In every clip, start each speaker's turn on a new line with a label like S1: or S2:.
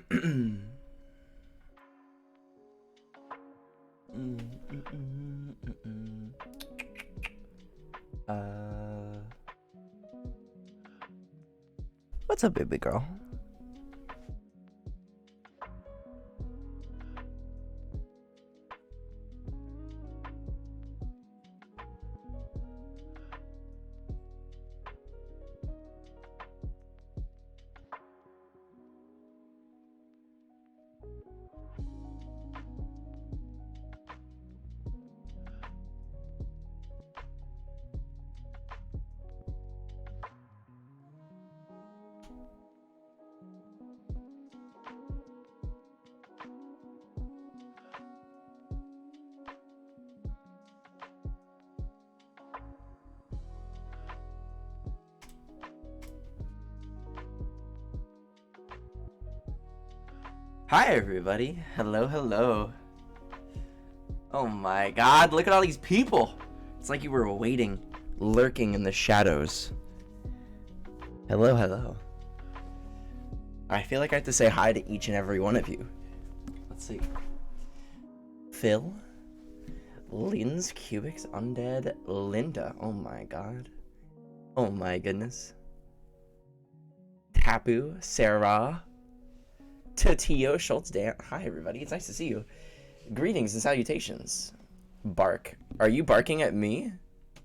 S1: What's up, baby girl? Hi everybody, hello. Oh my god, look at all these people. It's like you were waiting, lurking in the shadows. Hello. I feel like I have to say hi to each and every one of you. Let's see. Phil, Lynn's Cubics Undead, Linda, oh my god. Oh my goodness. Tapu, Sarah, Tatio, Schultz, Dan. Hi everybody, it's nice to see you. Greetings and salutations. Bark. Are you barking at me?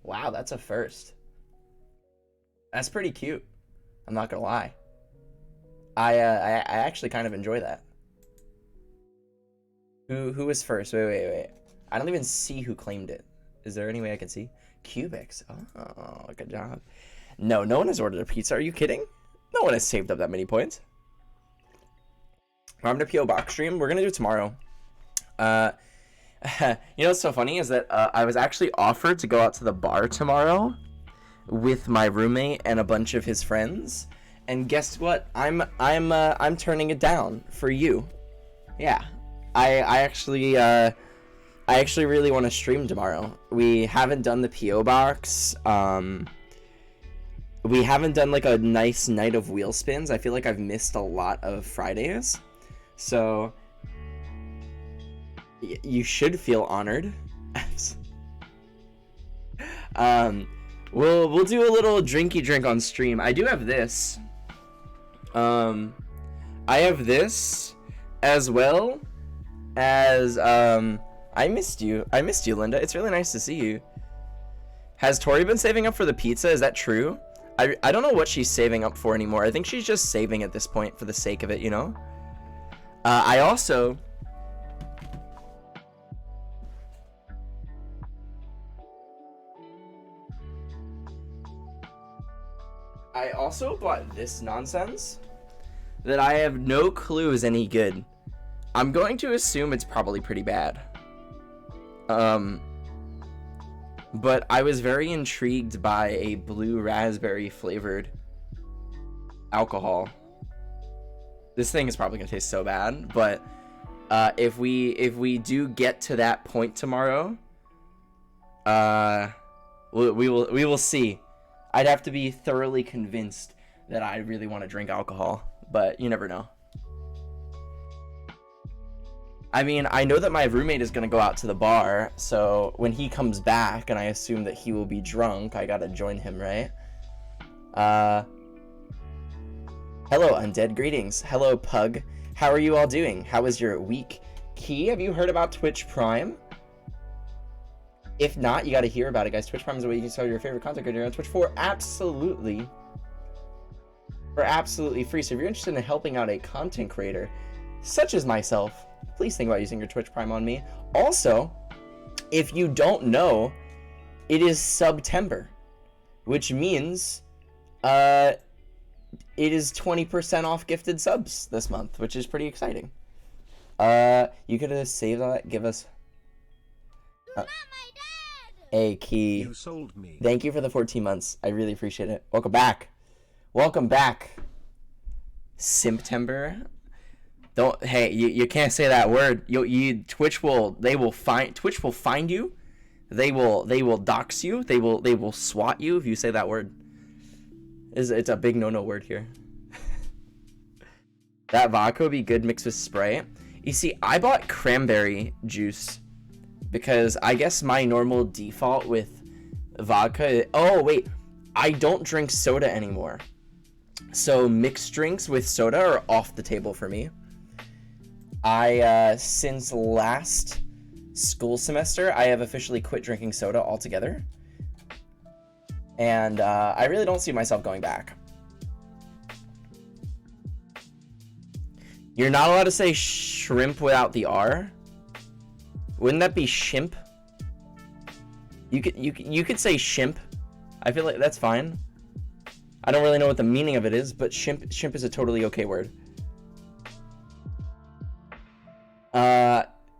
S1: Wow, that's a first. That's pretty cute. I'm not gonna lie. I actually kind of enjoy that. Who was first? Wait. I don't even see who claimed it. Is there any way I can see? Cubics. Oh, good job. No one has ordered a pizza. Are you kidding? No one has saved up that many points. I'm gonna PO box stream. We're gonna do it tomorrow. You know what's so funny is that I was actually offered to go out to the bar tomorrow with my roommate and a bunch of his friends, and guess what? I'm turning it down for you. Yeah, I actually really want to stream tomorrow. We haven't done the PO box. We haven't done like a nice night of wheel spins. I feel like I've missed a lot of Fridays. So, you should feel honored. We'll do a little drinky drink on stream. I do have this. I have this, as well as, I missed you, Linda. It's really nice to see you. Has Tori been saving up for the pizza? Is that true? I don't know what she's saving up for anymore. I think she's just saving at this point for the sake of it, you know? I also bought this nonsense that I have no clue is any good. I'm going to assume it's probably pretty bad. But I was very intrigued by a blue raspberry flavored alcohol. This thing is probably gonna taste so bad, but if we do get to that point tomorrow, we will see. I'd have to be thoroughly convinced that I really want to drink alcohol, but you never know. I mean, I know that my roommate is gonna go out to the bar, so when he comes back, and I assume that he will be drunk, I gotta join him, right? Hello, Undead. Greetings. Hello, Pug. How are you all doing? How was your week? Key, have you heard about Twitch Prime? If not, you gotta hear about it, guys. Twitch Prime is a way you can sell your favorite content creator on Twitch for absolutely free. So if you're interested in helping out a content creator, such as myself, please think about using your Twitch Prime on me. Also, if you don't know, it is September, which means, it is 20% off gifted subs this month, which is pretty exciting. You could save that, give us a key.
S2: You sold me.
S1: Thank you for the 14 months. I really appreciate it. Welcome back. September. Don't, hey, you can't say that word. Twitch will find you. They will dox you. They will swat you if you say that word. It's a big no-no word here. That vodka would be good mixed with Sprite. You see, I bought cranberry juice because I guess my normal default with vodka... Oh, wait. I don't drink soda anymore. So mixed drinks with soda are off the table for me. Since last school semester, I have officially quit drinking soda altogether. And I really don't see myself going back. You're not allowed to say shrimp without the R. Wouldn't that be shimp? You could say shimp. I feel like that's fine. I don't really know what the meaning of it is, but shimp is a totally okay word.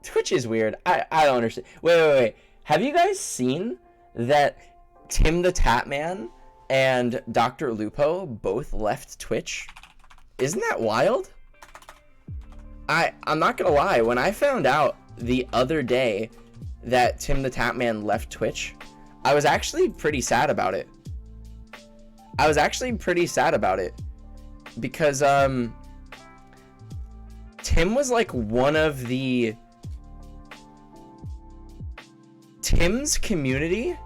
S1: Twitch is weird. I don't understand. Wait. Have you guys seen that Tim the Tatman and Dr. Lupo both left Twitch? Isn't that wild? I'm not gonna lie, when I found out the other day that Tim the Tatman left Twitch, I was actually pretty sad about it. Because Tim was like one of the... Tim's community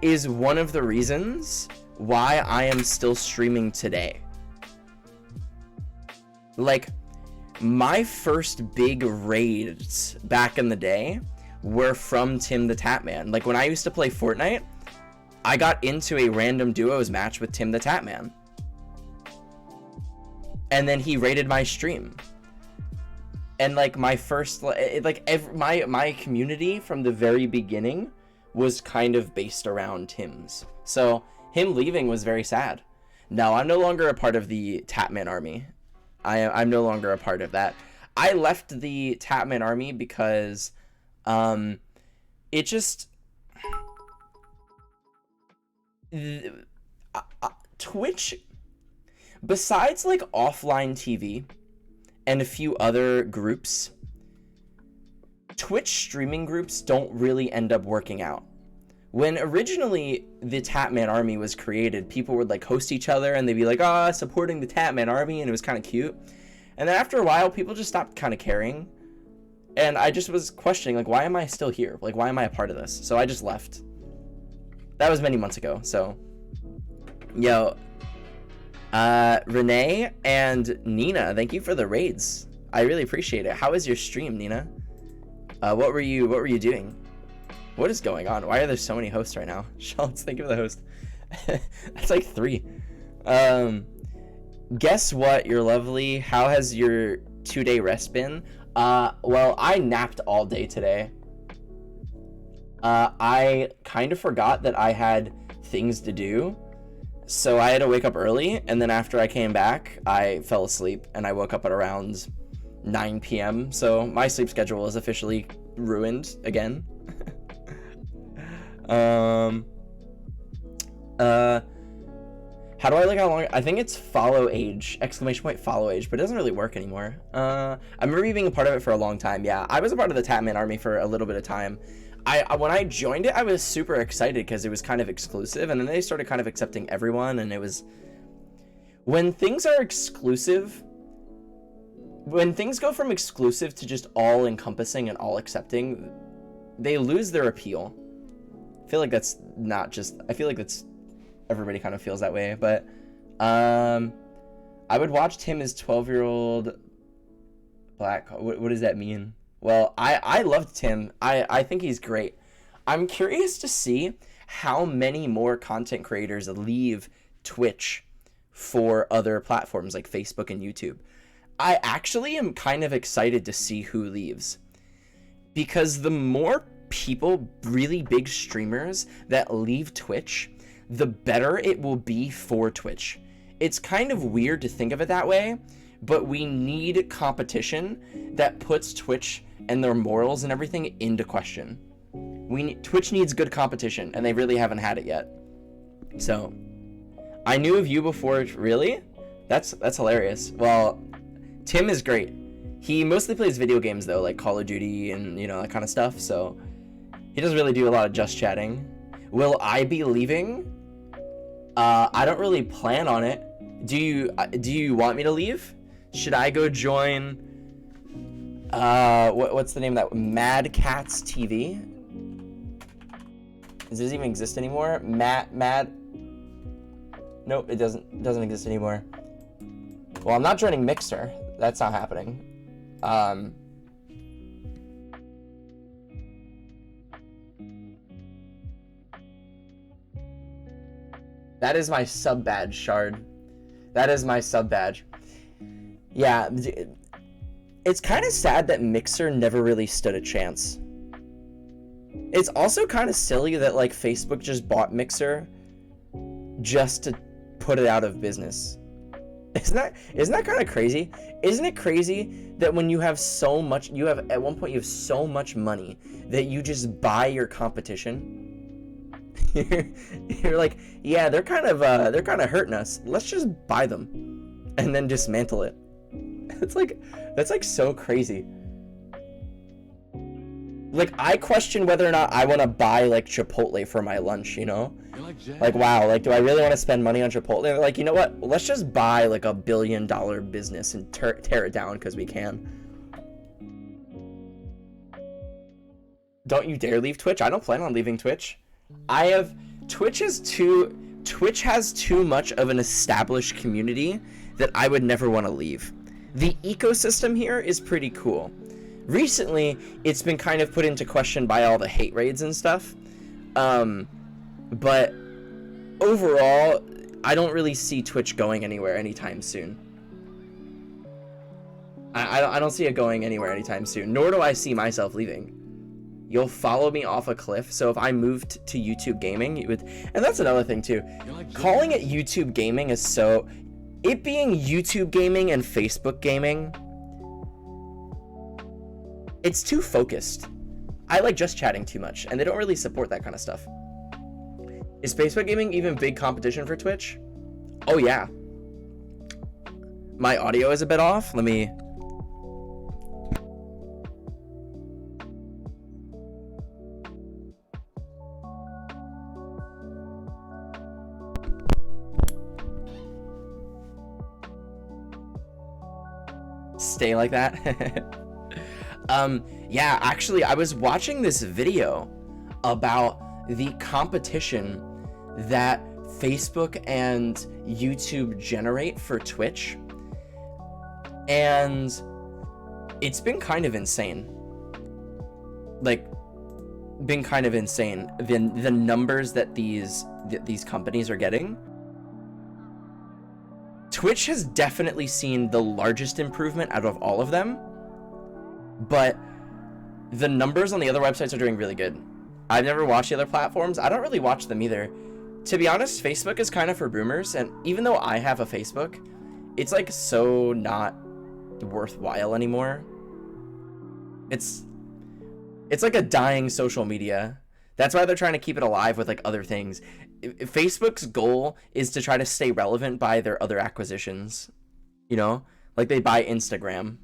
S1: is one of the reasons why I am still streaming today. Like, my first big raids back in the day were from Tim the Tatman. Like, when I used to play Fortnite, I got into a random duos match with Tim the Tatman. And then he raided my stream. And, like, my first... my community from the very beginning was kind of based around Tim's. So, him leaving was very sad. Now, I'm no longer a part of the Tatman army. I'm no longer a part of that. I left the Tatman army because it just... Twitch, besides like offline TV and a few other groups, Twitch streaming groups don't really end up working out. When originally the Tatman army was created, people would like host each other and they'd be like, supporting the Tatman army, and it was kind of cute. And then after a while, people just stopped kind of caring. And I just was questioning, like, why am I still here? Like, why am I a part of this? So I just left. That was many months ago, so. Yo. Renee and Nina, thank you for the raids. I really appreciate it. How was your stream, Nina? What were you doing? What is going on? Why are there so many hosts right now? Schultz, thank you for the host. That's like 3. Guess what? You're lovely. How has your 2-day rest been? Well, I napped all day today. I kind of forgot that I had things to do. So I had to wake up early, and then after I came back, I fell asleep, and I woke up at around 9 p.m. So my sleep schedule is officially ruined again. How do I look how long? I think it's follow age, ! Follow age, but it doesn't really work anymore. I remember you being a part of it for a long time. Yeah, I was a part of the Tatman army for a little bit of time. When I joined it, I was super excited because it was kind of exclusive, and then they started kind of accepting everyone, and it was... When things are exclusive... When things go from exclusive to just all-encompassing and all-accepting, they lose their appeal. I feel like that's not just... I feel like that's... Everybody kind of feels that way, but... I would watch Tim as 12-year-old... Black... What does that mean? Well, I loved Tim. I think he's great. I'm curious to see how many more content creators leave Twitch for other platforms like Facebook and YouTube. I actually am kind of excited to see who leaves. Because the more people, really big streamers, that leave Twitch, the better it will be for Twitch. It's kind of weird to think of it that way, but we need competition that puts Twitch and their morals and everything into question. Twitch needs good competition, and they really haven't had it yet. So, I knew of you before. Really? That's hilarious. Well, Tim is great. He mostly plays video games though, like Call of Duty and that kind of stuff. So, he doesn't really do a lot of just chatting. Will I be leaving? I don't really plan on it. Do you want me to leave? Should I go join what's the name of that? Mad Cats TV? Does this even exist anymore? Mad Nope, it doesn't exist anymore. Well, I'm not joining Mixer. That's not happening. That is my sub badge, Shard. That is my sub badge. Yeah, it's kind of sad that Mixer never really stood a chance. It's also kind of silly that like Facebook just bought Mixer just to put it out of business. Isn't that kind of crazy? Isn't it crazy that when you have so much, at one point you have so much money that you just buy your competition? You're like, yeah, they're kind of hurting us. Let's just buy them and then dismantle it. That's like so crazy. Like, I question whether or not I want to buy like Chipotle for my lunch, you know? Like, wow, like, do I really want to spend money on Chipotle? They're like, you know what? Let's just buy like $1 billion business and tear it down because we can. Don't you dare leave Twitch. I don't plan on leaving Twitch. Twitch has too much of an established community that I would never want to leave. The ecosystem here is pretty cool. Recently, it's been kind of put into question by all the hate raids and stuff. But overall, I don't really see Twitch going anywhere anytime soon. I don't see it going anywhere anytime soon, nor do I see myself leaving. You'll follow me off a cliff, so if I moved to YouTube Gaming, it would... And that's another thing, too. Calling it YouTube Gaming is so... It being YouTube Gaming and Facebook Gaming... It's too focused. I like just chatting too much, and they don't really support that kind of stuff. Is Facebook Gaming even big competition for Twitch? Oh, yeah. My audio is a bit off. Let me... Stay like that. Yeah, actually, I was watching this video about the competition that Facebook and YouTube generate for Twitch, and it's been kind of insane. Like, been kind of insane. The numbers that these companies are getting. Twitch has definitely seen the largest improvement out of all of them, but the numbers on the other websites are doing really good. I've never watched the other platforms. I don't really watch them either. To be honest, Facebook is kind of for boomers, and even though I have a Facebook, it's like so not worthwhile anymore. It's like a dying social media. That's why they're trying to keep it alive with like other things. Facebook's goal is to try to stay relevant by their other acquisitions. You know? Like they buy Instagram.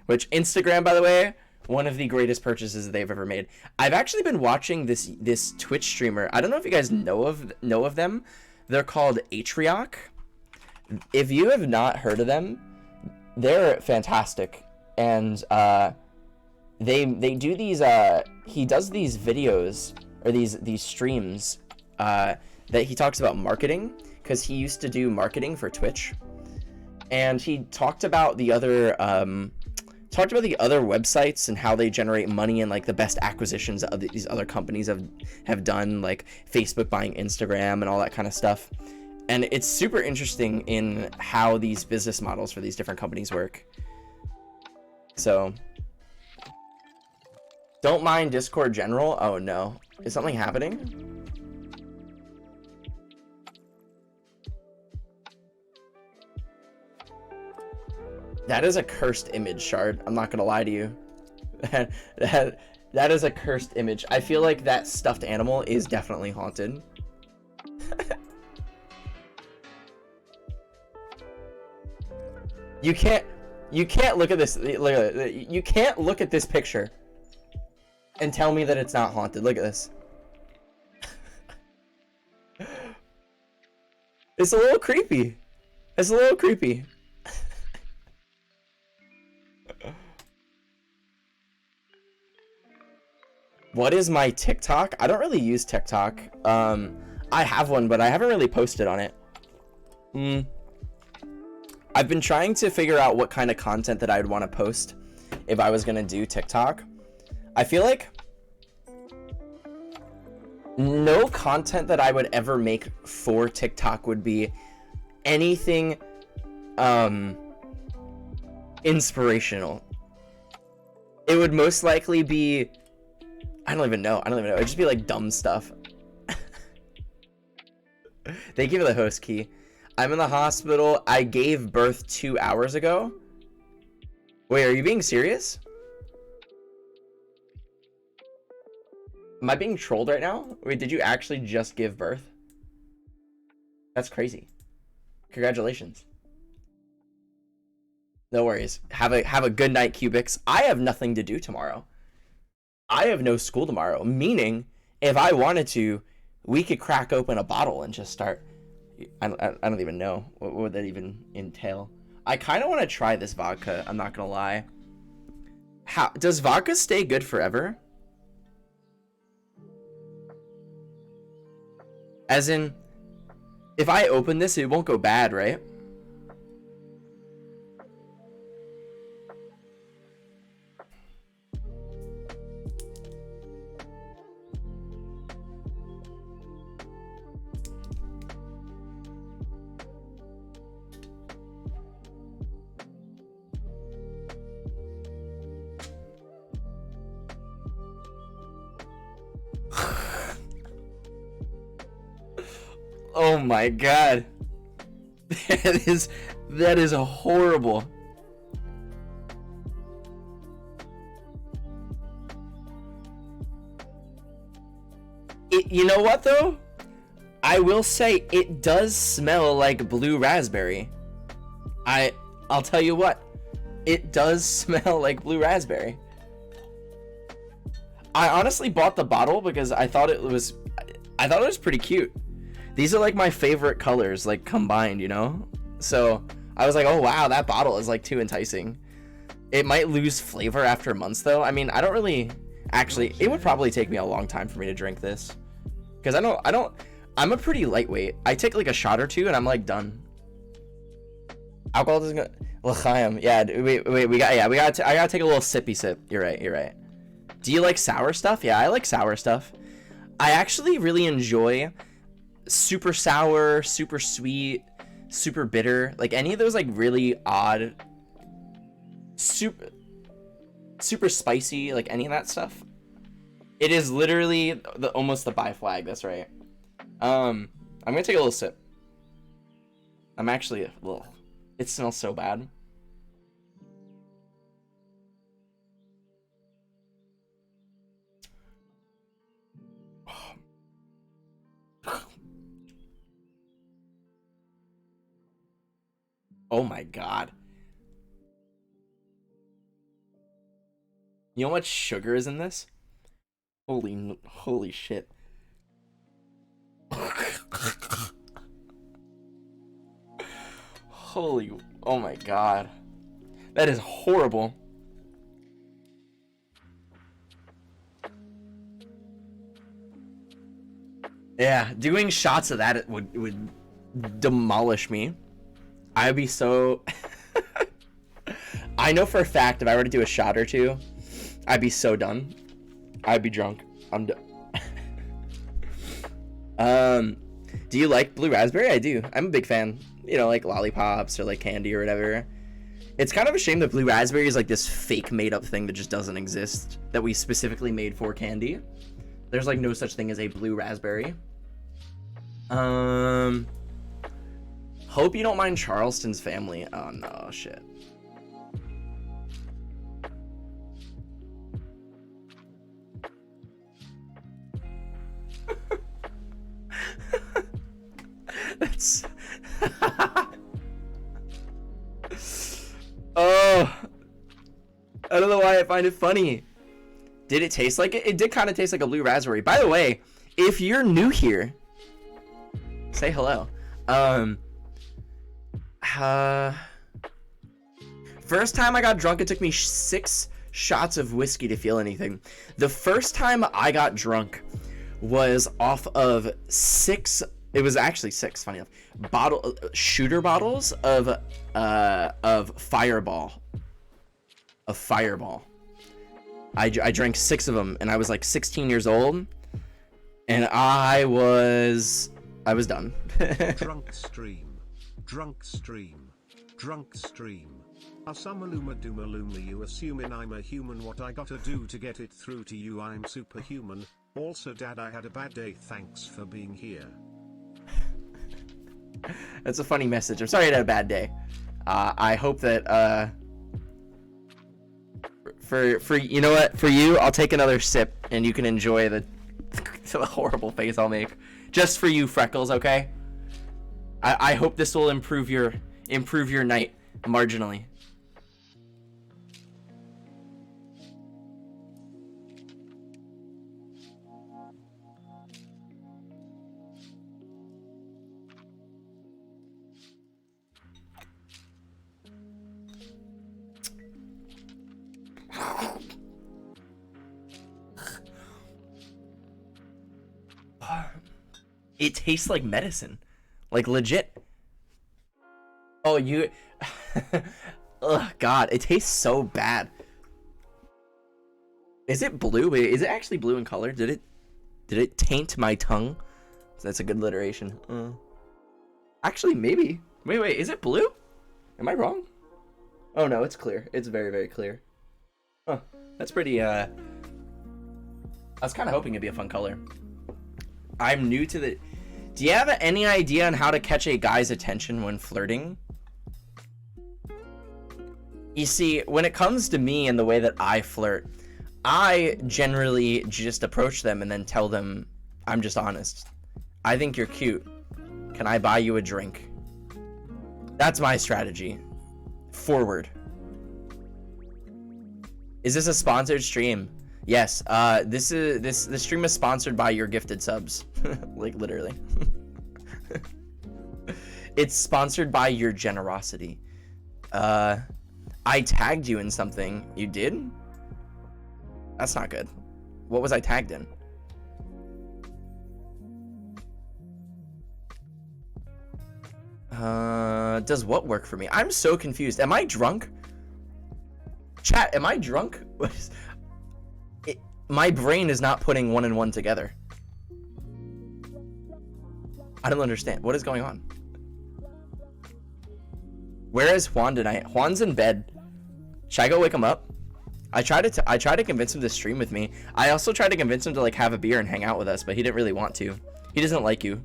S1: Which Instagram, by the way, one of the greatest purchases they've ever made. I've actually been watching this Twitch streamer. I don't know if you guys know of them. They're called Atrioc. If you have not heard of them, they're fantastic. And they do these he does these videos or these streams that he talks about marketing, because he used to do marketing for Twitch, and he talked about the other websites and how they generate money and like the best acquisitions of these other companies have done, like Facebook buying Instagram and all that kind of stuff. And it's super interesting in how these business models for these different companies work. So don't mind Discord general. Oh no, is something happening? That is a cursed image, Shard. I'm not gonna lie to you. That is a cursed image. I feel like that stuffed animal is definitely haunted. You can't look at this. You can't look at this picture and tell me that it's not haunted. Look at this. It's a little creepy. It's a little creepy. What is my TikTok? I don't really use TikTok. I have one, but I haven't really posted on it. I've been trying to figure out what kind of content that I'd want to post if I was gonna do TikTok. I feel like no content that I would ever make for TikTok would be anything inspirational. It would most likely be, I don't even know. It'd just be like dumb stuff. Thank you for the host key. I'm in the hospital. I gave birth 2 hours ago. Wait, are you being serious? Am I being trolled right now? Wait, did you actually just give birth? That's crazy. Congratulations. No worries. Have a good night, Cubics. I have nothing to do tomorrow. I have no school tomorrow, meaning if I wanted to, we could crack open a bottle and just start. I don't even know. What would that even entail? I kind of want to try this vodka. I'm not going to lie. How does vodka stay good forever? As in, if I open this, it won't go bad, right? Oh my god. That is horrible. You know what though? I will say it does smell like blue raspberry. I'll tell you what. It does smell like blue raspberry. I honestly bought the bottle because I thought it was pretty cute. These are like my favorite colors, like combined, you know? So I was like, oh wow, that bottle is like too enticing. It might lose flavor after months though. I mean, I don't really, actually, it would probably take me a long time for me to drink this. Cause I'm a pretty lightweight. I take like a shot or two and I'm like done. Alcohol doesn't go, L'chaim. Yeah, I gotta take a little sippy sip. You're right. Do you like sour stuff? Yeah, I like sour stuff. I actually really enjoy super sour, super sweet, super bitter, like any of those like really odd, super spicy, like any of that stuff. It is literally almost the buy flag. That's right. I'm gonna take a little sip. I'm actually, ugh, it smells so bad. Oh my god. You know how much sugar is in this? Holy shit. Oh my god. That is horrible. Yeah, doing shots of that would demolish me. I'd be so I know for a fact if I were to do a shot or two, I'd be so done. I'd be drunk. I'm done. Do you like blue raspberry? I do. I'm a big fan. You know, like lollipops or like candy or whatever. It's kind of a shame that blue raspberry is like this fake made up thing that just doesn't exist, that we specifically made for candy. There's like no such thing as a blue raspberry. Hope you don't mind Charleston's family. Oh no, shit. That's oh, I don't know why I find it funny. Did it taste like it? It did kind of taste like a blue raspberry. By the way, if you're new here, say hello. First time I got drunk, it took me 6 shots of whiskey to feel anything. The first time I got drunk was off of 6, it was actually 6, funny enough, shooter bottles of Fireball. I drank 6 of them, and I was like 16 years old, and I was done.
S2: Drunk stream. Asumaluma Dumaluma, you assuming I'm a human, what I gotta do to get it through to you, I'm superhuman. Also dad, I had a bad day, thanks for being here.
S1: That's a funny message. I'm sorry you had a bad day. I hope that for you know what, for you, I'll take another sip and you can enjoy the horrible face I'll make just for you, Freckles. Okay. I hope this will improve your night marginally. It tastes like medicine, like legit. Oh, you, oh God, it tastes so bad. Is it blue? Wait, is it actually blue in color? Did it taint my tongue? That's a good alliteration. Actually, maybe. Wait, is it blue? Am I wrong? Oh no, it's clear. It's very, very clear. Huh, that's pretty, I was kind of hoping it'd be a fun color. I'm new to the... Do you have any idea on how to catch a guy's attention when flirting? You see, when it comes to me and the way that I flirt, I generally just approach them and then tell them, I'm just honest. I think you're cute. Can I buy you a drink? That's my strategy. Forward. Is this a sponsored stream? Yes, this stream is sponsored by your gifted subs. Like, literally. It's sponsored by your generosity. I tagged you in something. You did? That's not good. What was I tagged in? Does what work for me? I'm so confused. Am I drunk? Chat, am I drunk? My brain is not putting 1 and 1 together. I don't understand. What is going on? Where is Juan tonight? Juan's in bed. Should I go wake him up? I tried to convince him to stream with me. I also tried to convince him to like have a beer and hang out with us, but he didn't really want to. He doesn't like you.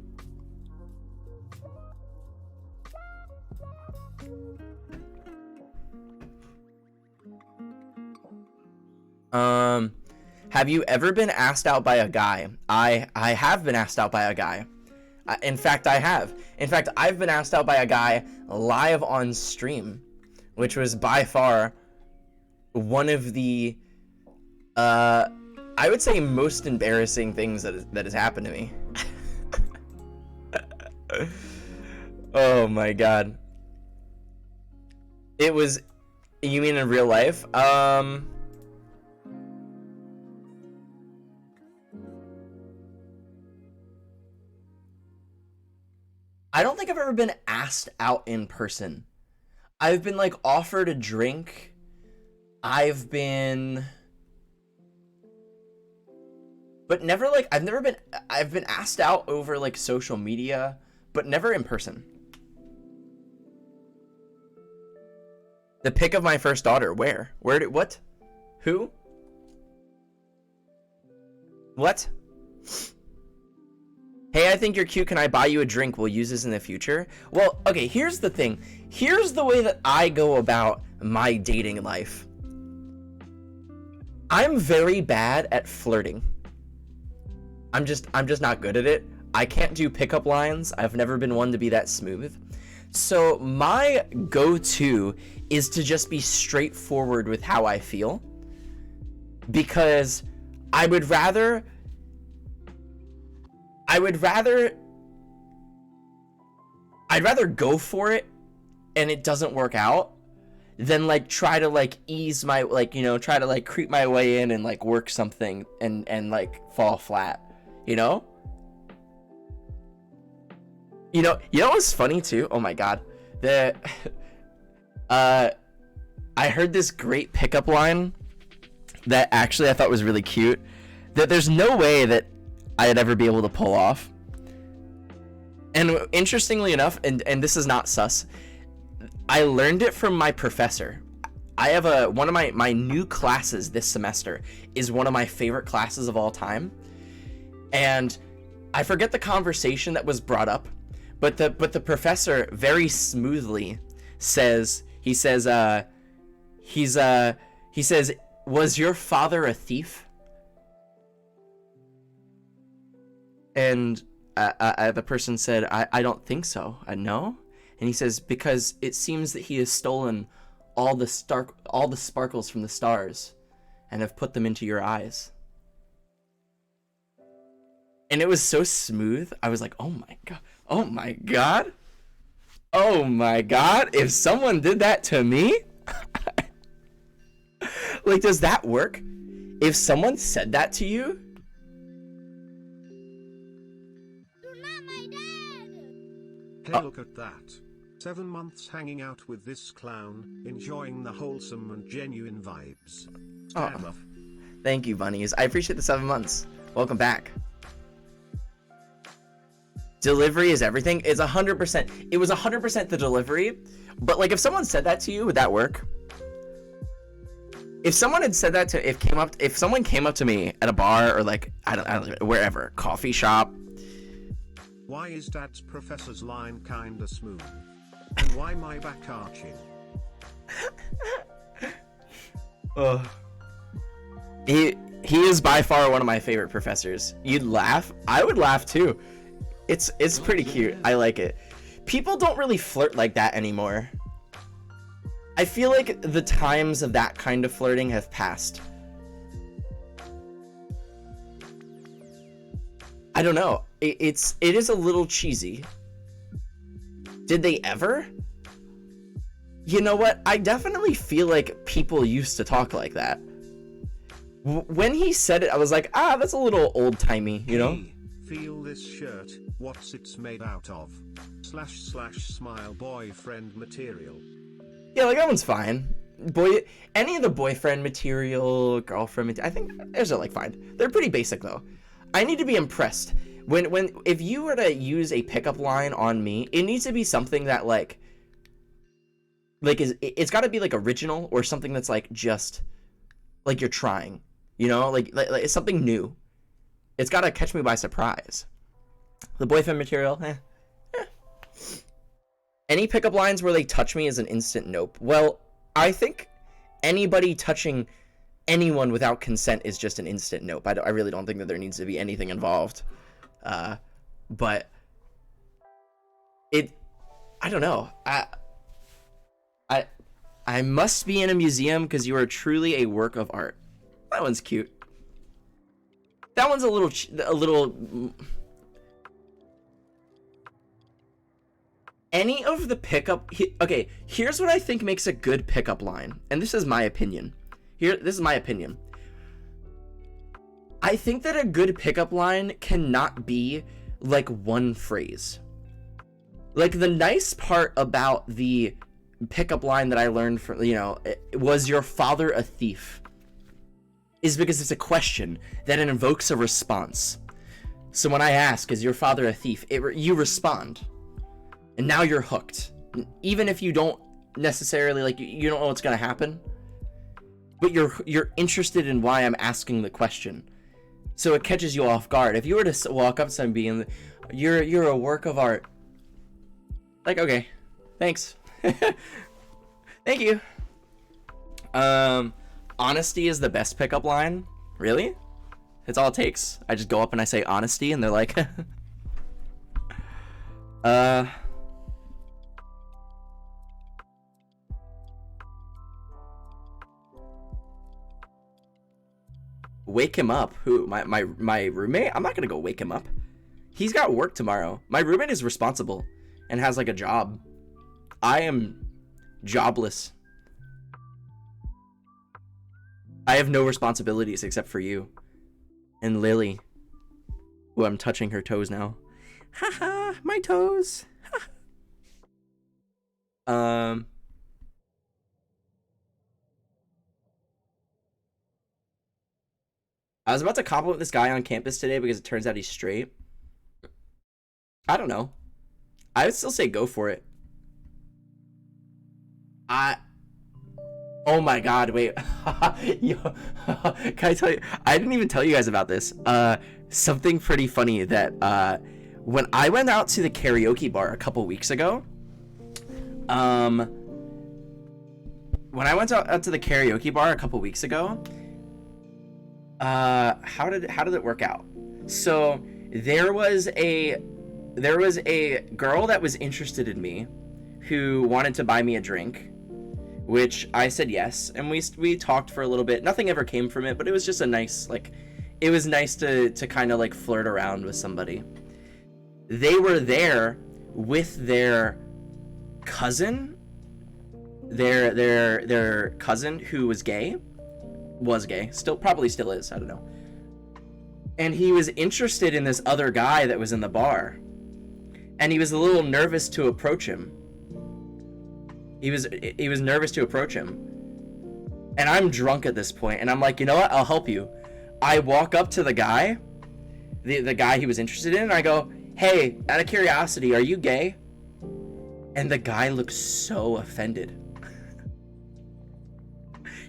S1: Have you ever been asked out by a guy? I have been asked out by a guy. In fact, I have. In fact, I've been asked out by a guy live on stream, which was by far one of the, I would say, most embarrassing things that has happened to me. Oh my God. It was, you mean in real life? I don't think I've ever been asked out in person. I've been like offered a drink. I've been I've been asked out over like social media, but never in person. The pic of my first daughter, where? What? Who? What? Hey, I think you're cute. Can I buy you a drink? We'll use this in the future. Well, okay, here's the thing. Here's the way that I go about my dating life. I'm very bad at flirting. I'm just not good at it. I can't do pickup lines. I've never been one to be that smooth. So my go-to is to just be straightforward with how I feel. Because I'd rather go for it and it doesn't work out than like try to like ease my like, you know, try to like creep my way in and like work something and like fall flat, you know? You know what's funny too? Oh my god. I heard this great pickup line that actually I thought was really cute, that there's no way that I'd ever be able to pull off. And interestingly enough, and this is not sus, I learned it from my professor. I have one of my new classes this semester is one of my favorite classes of all time. And I forget the conversation that was brought up, but the professor very smoothly says, he says, "Was your father a thief?" And the person said, I don't think so. No. And he says, because it seems that he has stolen all the sparkles from the stars and have put them into your eyes. And it was so smooth. I was like, oh my god. Oh my god. Oh my god. If someone did that to me, like, does that work? If someone said that to you?
S2: Hey, look at that. 7 months hanging out with this clown, enjoying the wholesome and genuine vibes.
S1: Oh, thank you, bunnies. I appreciate the 7 months. Welcome back. Delivery is everything. It's 100%. It was 100% the delivery. But like, if someone said that to you, would that work? If someone had said that to, if someone came up to me at a bar or like, I don't wherever, coffee shop.
S2: Why is Dad's professor's line kinda smooth? And why my back arching?
S1: He is by far one of my favorite professors. You'd laugh. I would laugh too. It's pretty cute. I like it. People don't really flirt like that anymore. I feel like the times of that kind of flirting have passed. I don't know. It is a little cheesy. Did they ever? You know what? I definitely feel like people used to talk like that. When he said it, I was like, that's a little old-timey, you know?
S2: Hey, feel this shirt, what's it's made out of? / smile boyfriend material.
S1: Yeah, like that one's fine. Any of the boyfriend material, girlfriend material, I think those are like fine. They're pretty basic though. I need to be impressed. If you were to use a pickup line on me, it needs to be something that it's got to be like original or something that's like just like you're trying, you know, like it's something new. It's got to catch me by surprise. The boyfriend material, Any pickup lines where they touch me is an instant nope. Well, I think anybody touching anyone without consent is just an instant nope. I really don't think that there needs to be anything involved. But I don't know. I must be in a museum because you are truly a work of art. That one's cute. That one's a little. Any of the pickup. Okay, here's what I think makes a good pickup line, and this is my opinion. This is my opinion. I think that a good pickup line cannot be like one phrase. Like, the nice part about the pickup line that I learned from, was your father a thief? Is because it's a question that invokes a response. So when I ask, is your father a thief? You respond. And now you're hooked. Even if you don't necessarily, you don't know what's going to happen. But you're interested in why I'm asking the question. So it catches you off guard. If you were to walk up to somebody and you're a work of art. Like, okay, thanks. Thank you. Honesty is the best pickup line. Really? That's all it takes. I just go up and I say honesty and they're like, wake him up. Who? My roommate? I'm not gonna go wake him up. He's got work tomorrow. My roommate is responsible and has like a job. I am jobless. I have no responsibilities except for you. And Lily. Who I'm touching her toes now. Haha, my toes. I was about to compliment this guy on campus today because it turns out he's straight. I don't know. I would still say go for it. Oh my god, wait. Yo, can I tell you? I didn't even tell you guys about this. Something pretty funny that when I went out to the karaoke bar a couple weeks ago, when I went out to the karaoke bar a couple weeks ago, how did it work out? So there was a girl that was interested in me who wanted to buy me a drink, which I said yes, and we talked for a little bit. Nothing ever came from it, but it was just a nice, like, it was nice to kind of like flirt around with somebody. They were there with their cousin, their cousin who was gay, probably still is, I don't know. And he was interested in this other guy that was in the bar, and he was a little nervous to approach him. He was nervous to approach him. And I'm drunk at this point, and I'm like, you know what? I'll help you. I walk up to the guy, the guy he was interested in, and I go, hey, out of curiosity, are you gay? And the guy looked so offended.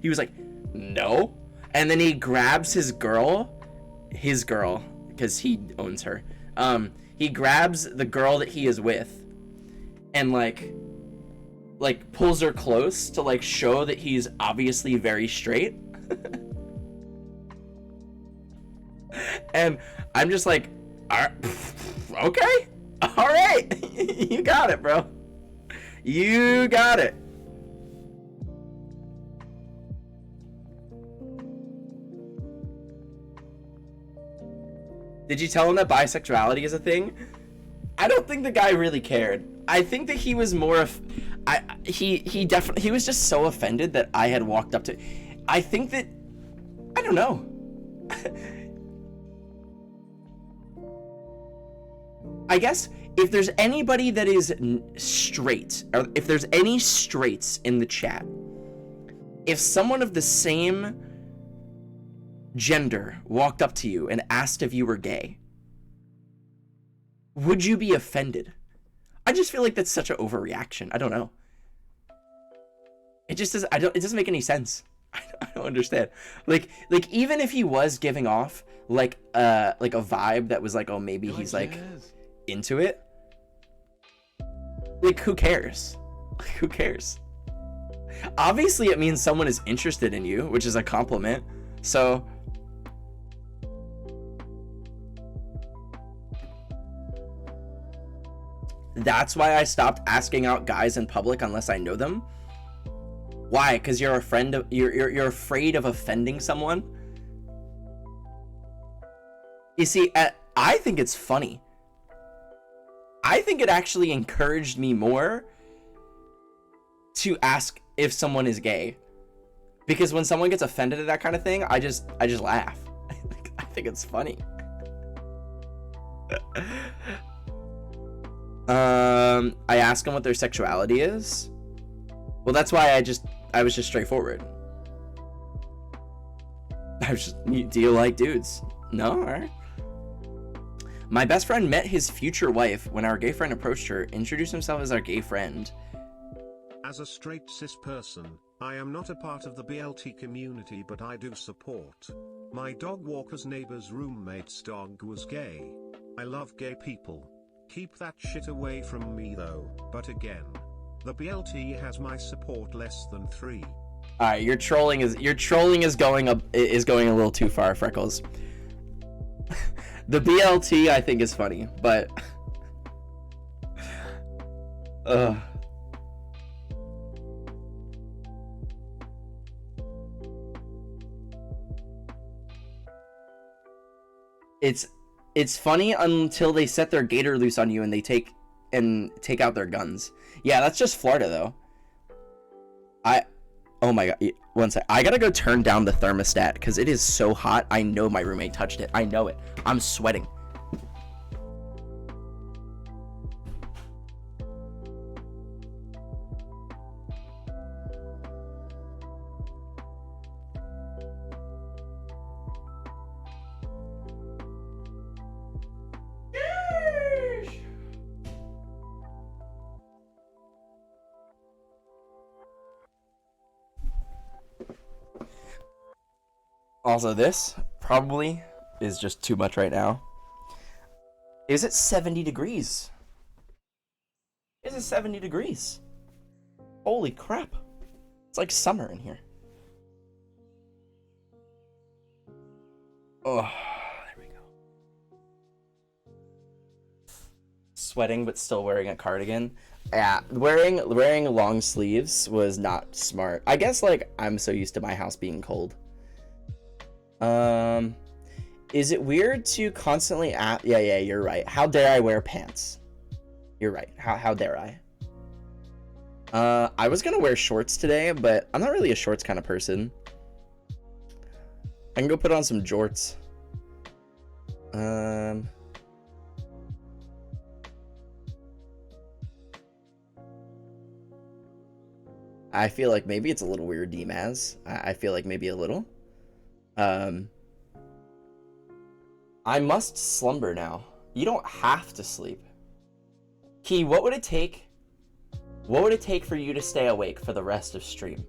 S1: He was like, no. And then he grabs his girl, because he owns her. He grabs the girl that he is with, and like pulls her close to like show that he's obviously very straight. And I'm just like, okay, all right, you got it, bro. You got it. Did you tell him that bisexuality is a thing? I don't think the guy really cared. I think that he was more of, he definitely, he was just so offended that I had walked up to. I think that, I don't know. I guess if there's anybody that is straight, or if there's any straights in the chat, if someone of the same gender walked up to you and asked if you were gay, would you be offended? I just feel like that's such an overreaction. I don't know. It just doesn't. It doesn't make any sense. I don't understand. Like even if he was giving off like a vibe that was like, oh, maybe he's like into it. Like, who cares? Like, who cares? Obviously, it means someone is interested in you, which is a compliment. So. That's why I stopped asking out guys in public unless I know them. Why? Because you're you're afraid of offending someone. You see, I think it's funny. I think it actually encouraged me more to ask if someone is gay, because when someone gets offended at that kind of thing, I just laugh. I think it's funny. I ask them what their sexuality is. Well, that's why I was just straightforward. I was just, do you like dudes? No? Alright. My best friend met his future wife when our gay friend approached her, introduced himself as our gay friend.
S2: As a straight cis person, I am not a part of the BLT community, but I do support. My dog walker's neighbor's roommate's dog was gay. I love gay people. Keep that shit away from me though. But again, the BLT has my support less than 3.
S1: Alright, your trolling is going a little too far, Freckles. The BLT I think is funny, but It's funny until they set their gator loose on you and they take out their guns. Yeah, that's just Florida though. Oh my god. One sec. I gotta go turn down the thermostat because it is so hot. I know my roommate touched it. I know it. I'm sweating. Also, this probably is just too much right now. Is it 70 degrees? Is it 70 degrees? Holy crap. It's like summer in here. Oh, there we go. Sweating but still wearing a cardigan. Yeah, wearing long sleeves was not smart. I guess like I'm so used to my house being cold. Is it weird to constantly yeah, you're right. How dare I wear pants? You're right. How dare I? I was gonna wear shorts today, but I'm not really a shorts kind of person. I can go put on some jorts. I feel like maybe it's a little weird, DMAZ. I feel like maybe a little. I must slumber now. You don't have to sleep. Key, what would it take? What would it take for you to stay awake for the rest of stream?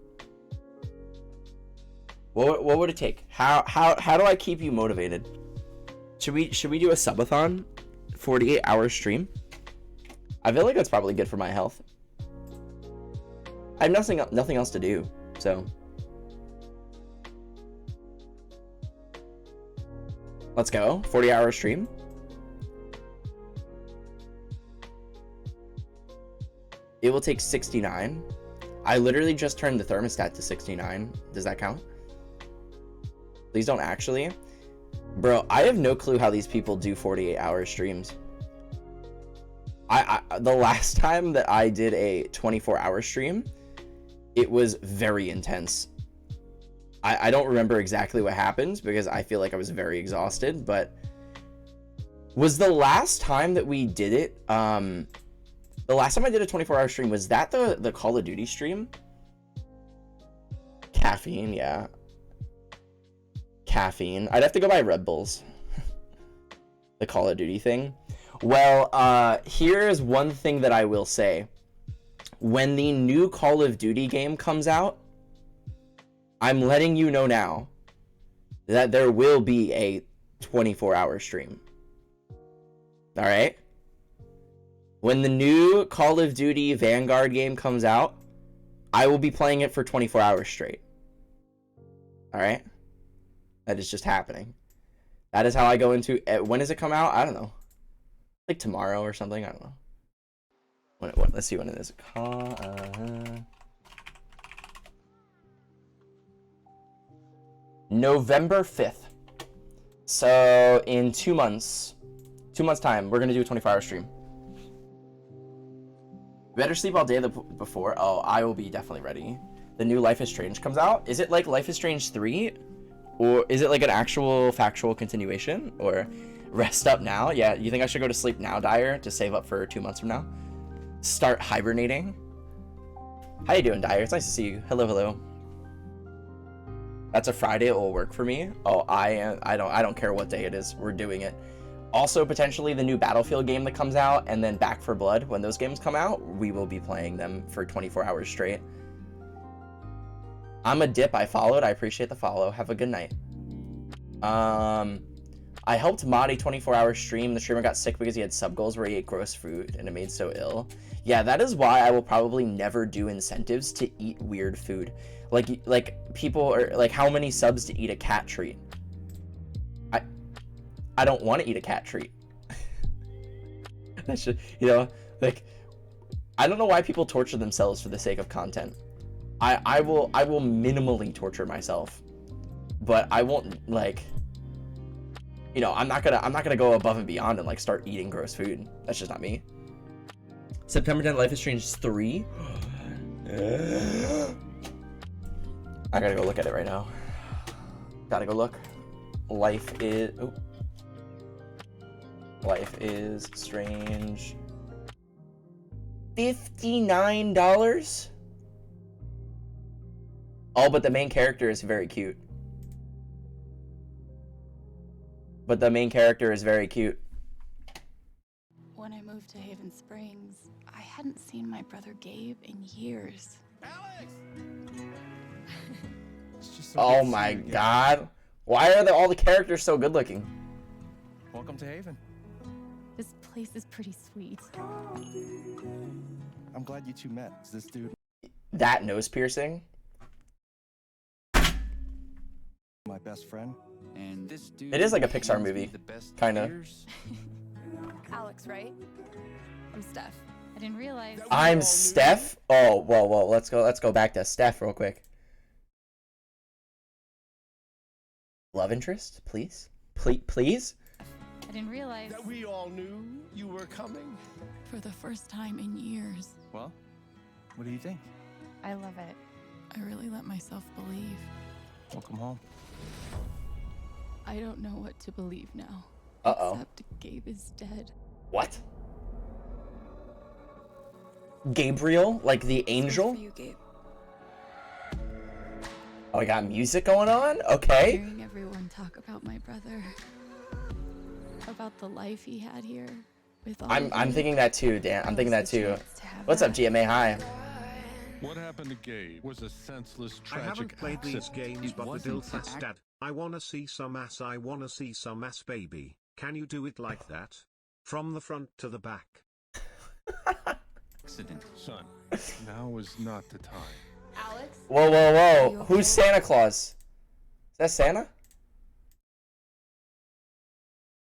S1: What would it take? How do I keep you motivated? Should we do a subathon? 48-hour stream? I feel like that's probably good for my health. I have nothing else to do, so let's go. 40-hour stream. It will take 69. I literally just turned the thermostat to 69. Does that count? Please don't actually. Bro, I have no clue how these people do 48-hour streams. The last time that I did a 24-hour stream, it was very intense. I don't remember exactly what happened because I feel like I was very exhausted, but was the last time that we did it, the last time I did a 24-hour stream, was that the Call of Duty stream? Caffeine, yeah. Caffeine. I'd have to go buy Red Bulls. The Call of Duty thing. Well, here's one thing that I will say. When the new Call of Duty game comes out, I'm letting you know now that there will be a 24-hour stream. All right? When the new Call of Duty Vanguard game comes out, I will be playing it for 24 hours straight. All right? That is just happening. That is how I go into... When does it come out? I don't know. Like tomorrow or something? I don't know. Let's see when it is. November 5th. So in 2 months time, we're gonna do a 24-hour stream. Better sleep all day before. Oh, I will be definitely ready. The new Life is Strange comes out. Is it like Life is Strange 3? Or is it like an actual factual continuation? Or rest up now? Yeah, you think I should go to sleep now, Dyer, to save up for 2 months from now? Start hibernating? How you doing, Dyer? It's nice to see you. Hello. That's a Friday. It will work for me. Oh, I don't care what day it is. We're doing it. Also, potentially the new Battlefield game that comes out, and then Back 4 Blood. When those games come out, we will be playing them for 24 hours straight. I'm a dip. I followed. I appreciate the follow. Have a good night. I helped mod a 24-hour stream. The streamer got sick because he had sub goals where he ate gross food, and it made so ill. Yeah, that is why I will probably never do incentives to eat weird food. Like people are like, how many subs to eat a cat treat? I don't want to eat a cat treat. That's just, like, I don't know why people torture themselves for the sake of content. I will minimally torture myself, but I won't, like, I'm not gonna go above and beyond and like start eating gross food. That's just not me. September 10th, Life is Strange 3. I gotta go look at it right now. Gotta go look. Life is Strange. $59? Oh, but the main character is very cute. When
S3: I moved to Haven Springs, I hadn't seen my brother Gabe in years.
S4: Alex!
S1: Oh my god. Why are all the characters so good looking?
S4: Welcome to Haven.
S3: This place is pretty sweet.
S4: I'm glad you two met. This dude,
S1: That nose piercing?
S4: my best friend.
S5: And this dude
S1: It is like a Pixar
S5: hands me
S1: movie,
S5: the best
S1: kinda.
S5: beers.
S3: Alex, right? I'm Steph. I didn't realize.
S1: I'm Steph? Oh, whoa, let's go back to Steph real quick. Love interest, please? Please?
S3: I didn't realize.
S6: That we all knew you were coming.
S3: For the first time in years,
S4: Well, what do you think?
S3: I love it. I really let myself believe.
S4: Welcome home.
S3: I don't know what to believe now.
S1: Uh-oh.
S3: Except Gabe is dead.
S1: What? Gabriel? Like the angel?
S3: For you, Gabe.
S1: Oh, we got music going on? Okay.
S3: Hearing everyone talk about my brother, about the life he had here, with all
S1: I'm
S3: of you,
S1: thinking that too, Dan. I'm thinking that
S3: was the
S1: too.
S3: chance to have
S1: What's up,
S3: that.
S1: GMA? Hi.
S6: What happened to Gabe was a senseless,
S2: I
S6: tragic
S2: haven't played these
S6: accident.
S2: games,
S5: It
S2: but the
S5: wasn't an
S2: Dilfast dad. I wanna see some ass, baby. Can you do it like that? From the front to the back.
S5: Accident.
S6: Son, now is not the time.
S3: Alex?
S1: Whoa. Who's Santa Claus? Is that Santa?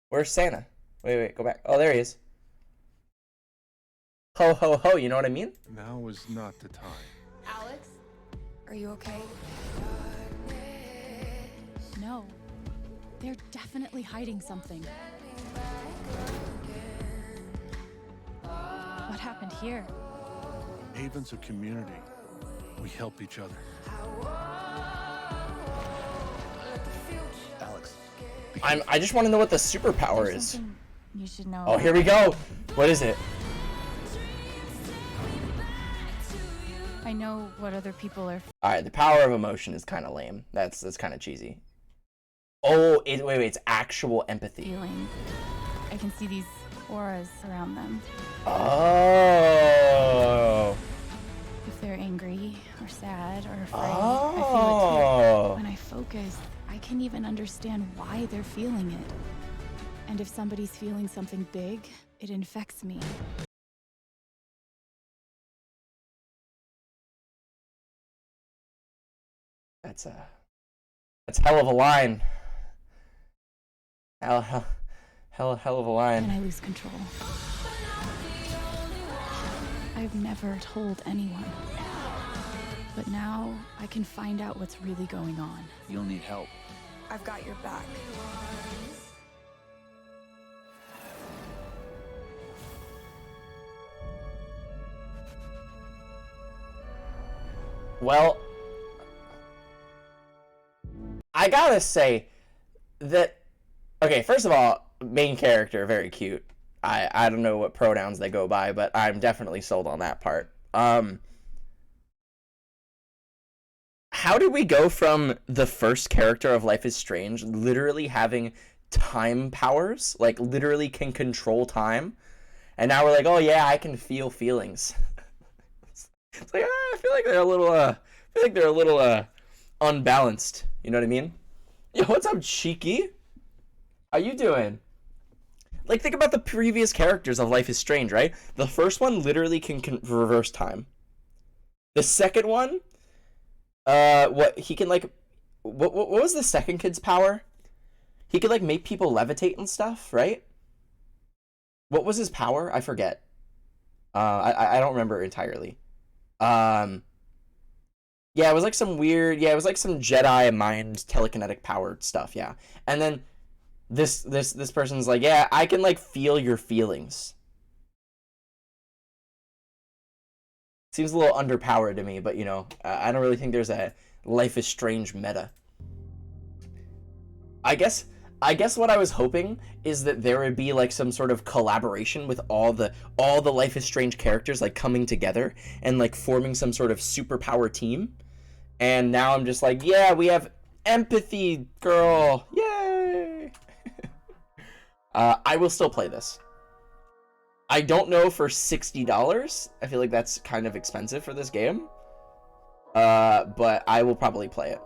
S1: Where's Santa? Wait, go back. Oh, there he is. Ho, ho, ho, you know what I mean?
S6: Now is not the time.
S3: Alex? Are you okay? No. They're definitely hiding something. What happened here?
S6: Haven's a community. We help each other.
S4: Alex.
S1: I just want to know what the superpower
S3: There's
S1: is.
S3: something you should know.
S1: Oh, here we go. What is it?
S3: I know what other people are
S1: All right, the power of emotion is kind of lame. That's kind of cheesy. Oh, wait, it's actual empathy.
S3: feeling. I can see these auras around them.
S1: Oh.
S3: If they're angry or sad or afraid, I feel it
S1: Oh.
S3: too. When I focus, I can even understand why they're feeling it. And if somebody's feeling something big, it infects me.
S1: That's hell of a line. Hell of a
S3: And
S1: line.
S3: I lose control. I've never told anyone. But now I can find out what's really going on.
S5: You'll need help.
S7: I've got your back.
S1: Well, I gotta say that, okay, first of all, main character, very cute. I don't know what pronouns they go by, but I'm definitely sold on that part. How did we go from the first character of Life is Strange literally having time powers, like literally can control time, and now we're like, oh yeah, I can feel feelings. It's like, I feel like they're a little unbalanced. You know what I mean? Yo, what's up, Cheeky? How you doing? Like, think about the previous characters of Life is Strange, right? The first one literally can reverse time. The second one, what was the second kid's power? He could, like, make people levitate and stuff, right? What was his power? I forget. I don't remember entirely. Yeah, it was like some weird, it was like some Jedi mind telekinetic power stuff, yeah. And then this person's like, yeah, I can like feel your feelings. Seems a little underpowered to me, but you know, I don't really think there's a Life is Strange meta. I guess what I was hoping is that there would be like some sort of collaboration with all the Life is Strange characters like coming together and like forming some sort of superpower team. And now I'm just like, yeah, we have empathy, girl. Yay! I will still play this. I don't know for $60. I feel like that's kind of expensive for this game. But I will probably play it.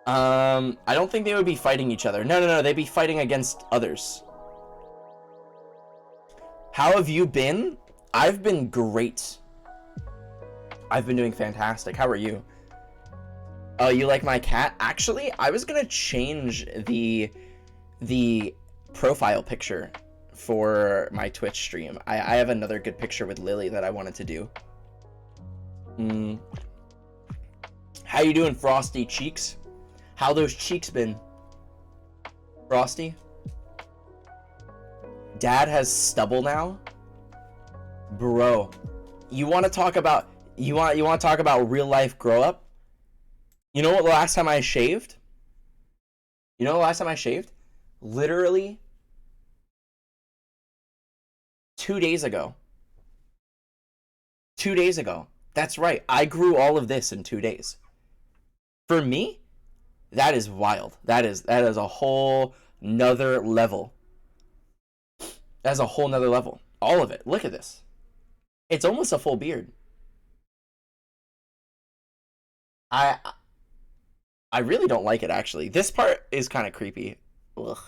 S1: I don't think they would be fighting each other. No, they'd be fighting against others. How have you been? I've been great. I've been doing fantastic. How are you? Oh, you like my cat? Actually, I was gonna change the profile picture for my Twitch stream. I have another good picture with Lily that I wanted to do. How you doing, Frosty Cheeks? How those cheeks been? Frosty? Dad has stubble now? Bro, you want to talk about you want to talk about real life grow up? You know what the last time I shaved? Literally 2 days ago. 2 days ago. That's right. I grew all of this in 2 days. For me, that is wild. That is a whole nother level. That's a whole nother level. All of it. Look at this. It's almost a full beard. I really don't like it, actually. This part is kind of creepy. Ugh.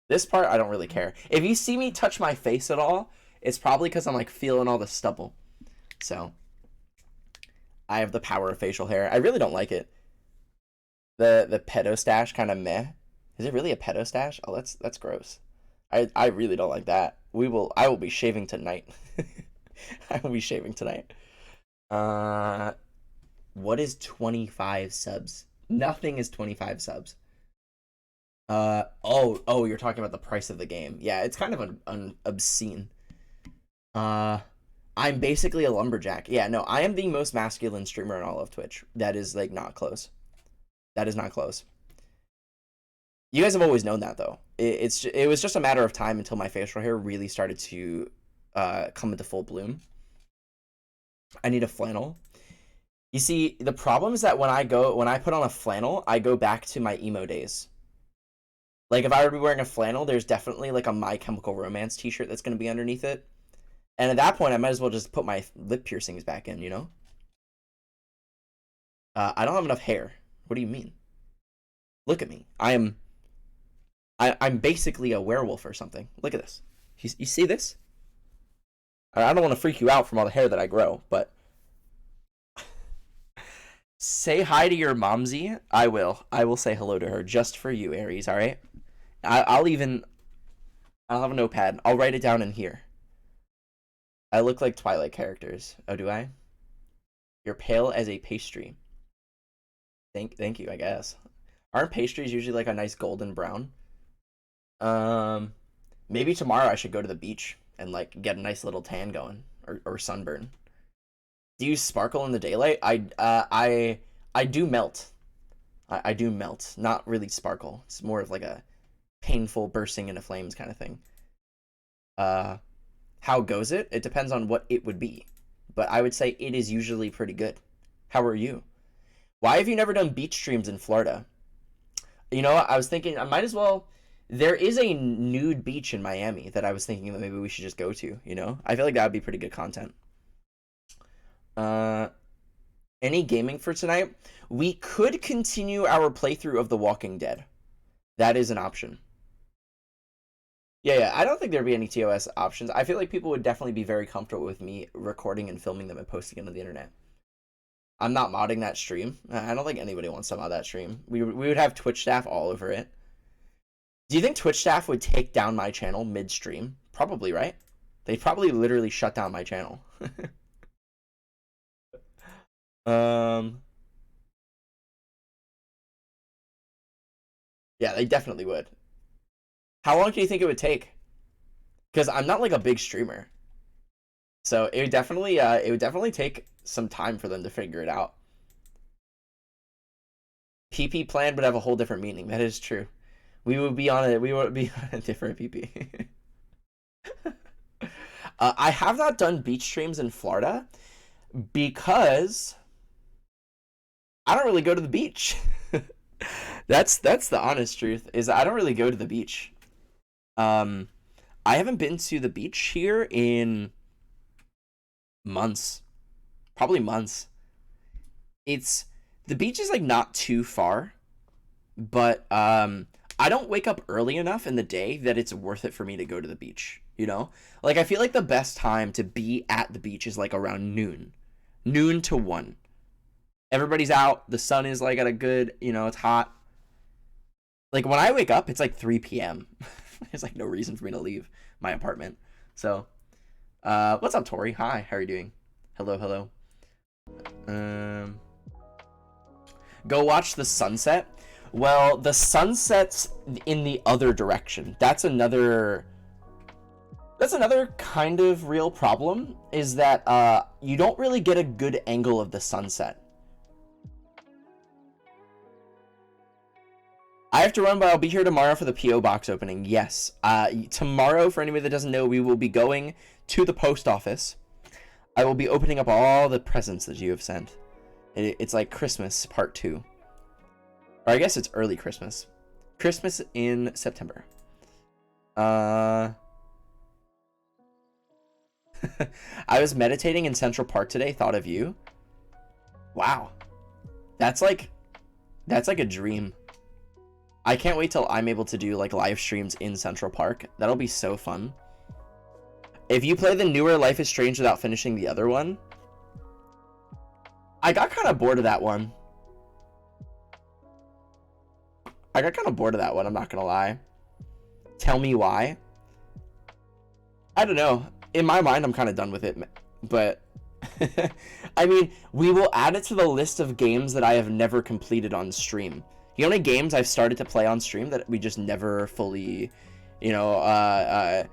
S1: This part, I don't really care. If you see me touch my face at all, it's probably because I'm like feeling all the stubble. So, I have the power of facial hair. I really don't like it. The pedo stash kind of meh. Is it really a pedo stash? Oh, that's gross. I really don't like that. I will be shaving tonight. I will be shaving tonight. What is 25 subs? Nothing is 25 subs. Oh, you're talking about the price of the game. Yeah, it's kind of an obscene. I'm basically a lumberjack. Yeah, no, I am the most masculine streamer in all of Twitch. That is like not close. That is not close. You guys have always known that though. It was just a matter of time until my facial hair really started to come into full bloom. I need a flannel. You see, the problem is that when I put on a flannel, I go back to my emo days. Like if I were to be wearing a flannel, there's definitely like a My Chemical Romance t-shirt that's going to be underneath it. And at that point, I might as well just put my lip piercings back in, you know? I don't have enough hair. What do you mean? Look at me. I'm basically a werewolf or something. Look at this. You see this? I don't want to freak you out from all the hair that I grow, but say hi to your momsy. I will say hello to her just for you, Aries, all right? I'll have a notepad. I'll write it down in here. I look like Twilight characters. Oh, do I? You're pale as a pastry. Thank you, I guess. Aren't pastries usually like a nice golden brown? Maybe tomorrow I should go to the beach and like get a nice little tan going or sunburn. Do you sparkle in the daylight? I do melt. I do melt, not really sparkle. It's more of like a painful bursting into flames kind of thing. How goes it? It depends on what it would be, but I would say it is usually pretty good. How are you? Why have you never done beach streams in Florida? You know, I was thinking I might as well. There is a nude beach in Miami that I was thinking that maybe we should just go to, you know? I feel like that would be pretty good content. Any gaming for tonight? We could continue our playthrough of The Walking Dead. That is an option. Yeah, I don't think there'd be any TOS options. I feel like people would definitely be very comfortable with me recording and filming them and posting them to the internet. I'm not modding that stream. I don't think anybody wants to mod that stream. We would have Twitch staff all over it. Do you think Twitch staff would take down my channel mid-stream? Probably, right? They'd probably literally shut down my channel. Yeah, they definitely would. How long do you think it would take? Because I'm not like a big streamer. So it would definitely take some time for them to figure it out. PP plan would have a whole different meaning. That is true. We would be on it. We would be on a different PP. I have not done beach streams in Florida because I don't really go to the beach. That's the honest truth. Is I don't really go to the beach. I haven't been to the beach here in months. Probably months. The beach is like not too far, but I don't wake up early enough in the day that it's worth it for me to go to the beach, you know? Like I feel like the best time to be at the beach is like around noon. Noon to 1. Everybody's out, the sun is like at a good, you know, it's hot. Like when I wake up, it's like 3 p.m. There's like no reason for me to leave my apartment. So, what's up, Tori? Hi, how are you doing? Hello. Go watch the sunset. Well, the sunset's in the other direction. That's another kind of real problem, is that you don't really get a good angle of the sunset. I have to run, but I'll be here tomorrow for the P.O. box opening. Yes. Tomorrow, for anybody that doesn't know, we will be going to the post office. I will be opening up all the presents that you have sent. It's like Christmas part 2. Or I guess it's early Christmas. Christmas in September. I was meditating in Central Park today, thought of you. Wow. That's like a dream. I can't wait till I'm able to do like live streams in Central Park. That'll be so fun. If you play the newer Life is Strange without finishing the other one, I got kind of bored of that one. I'm not gonna lie. Tell me why. I don't know. In my mind, I'm kind of done with it, but I mean, we will add it to the list of games that I have never completed on stream. You know how many games I've started to play on stream that we just never fully, you know,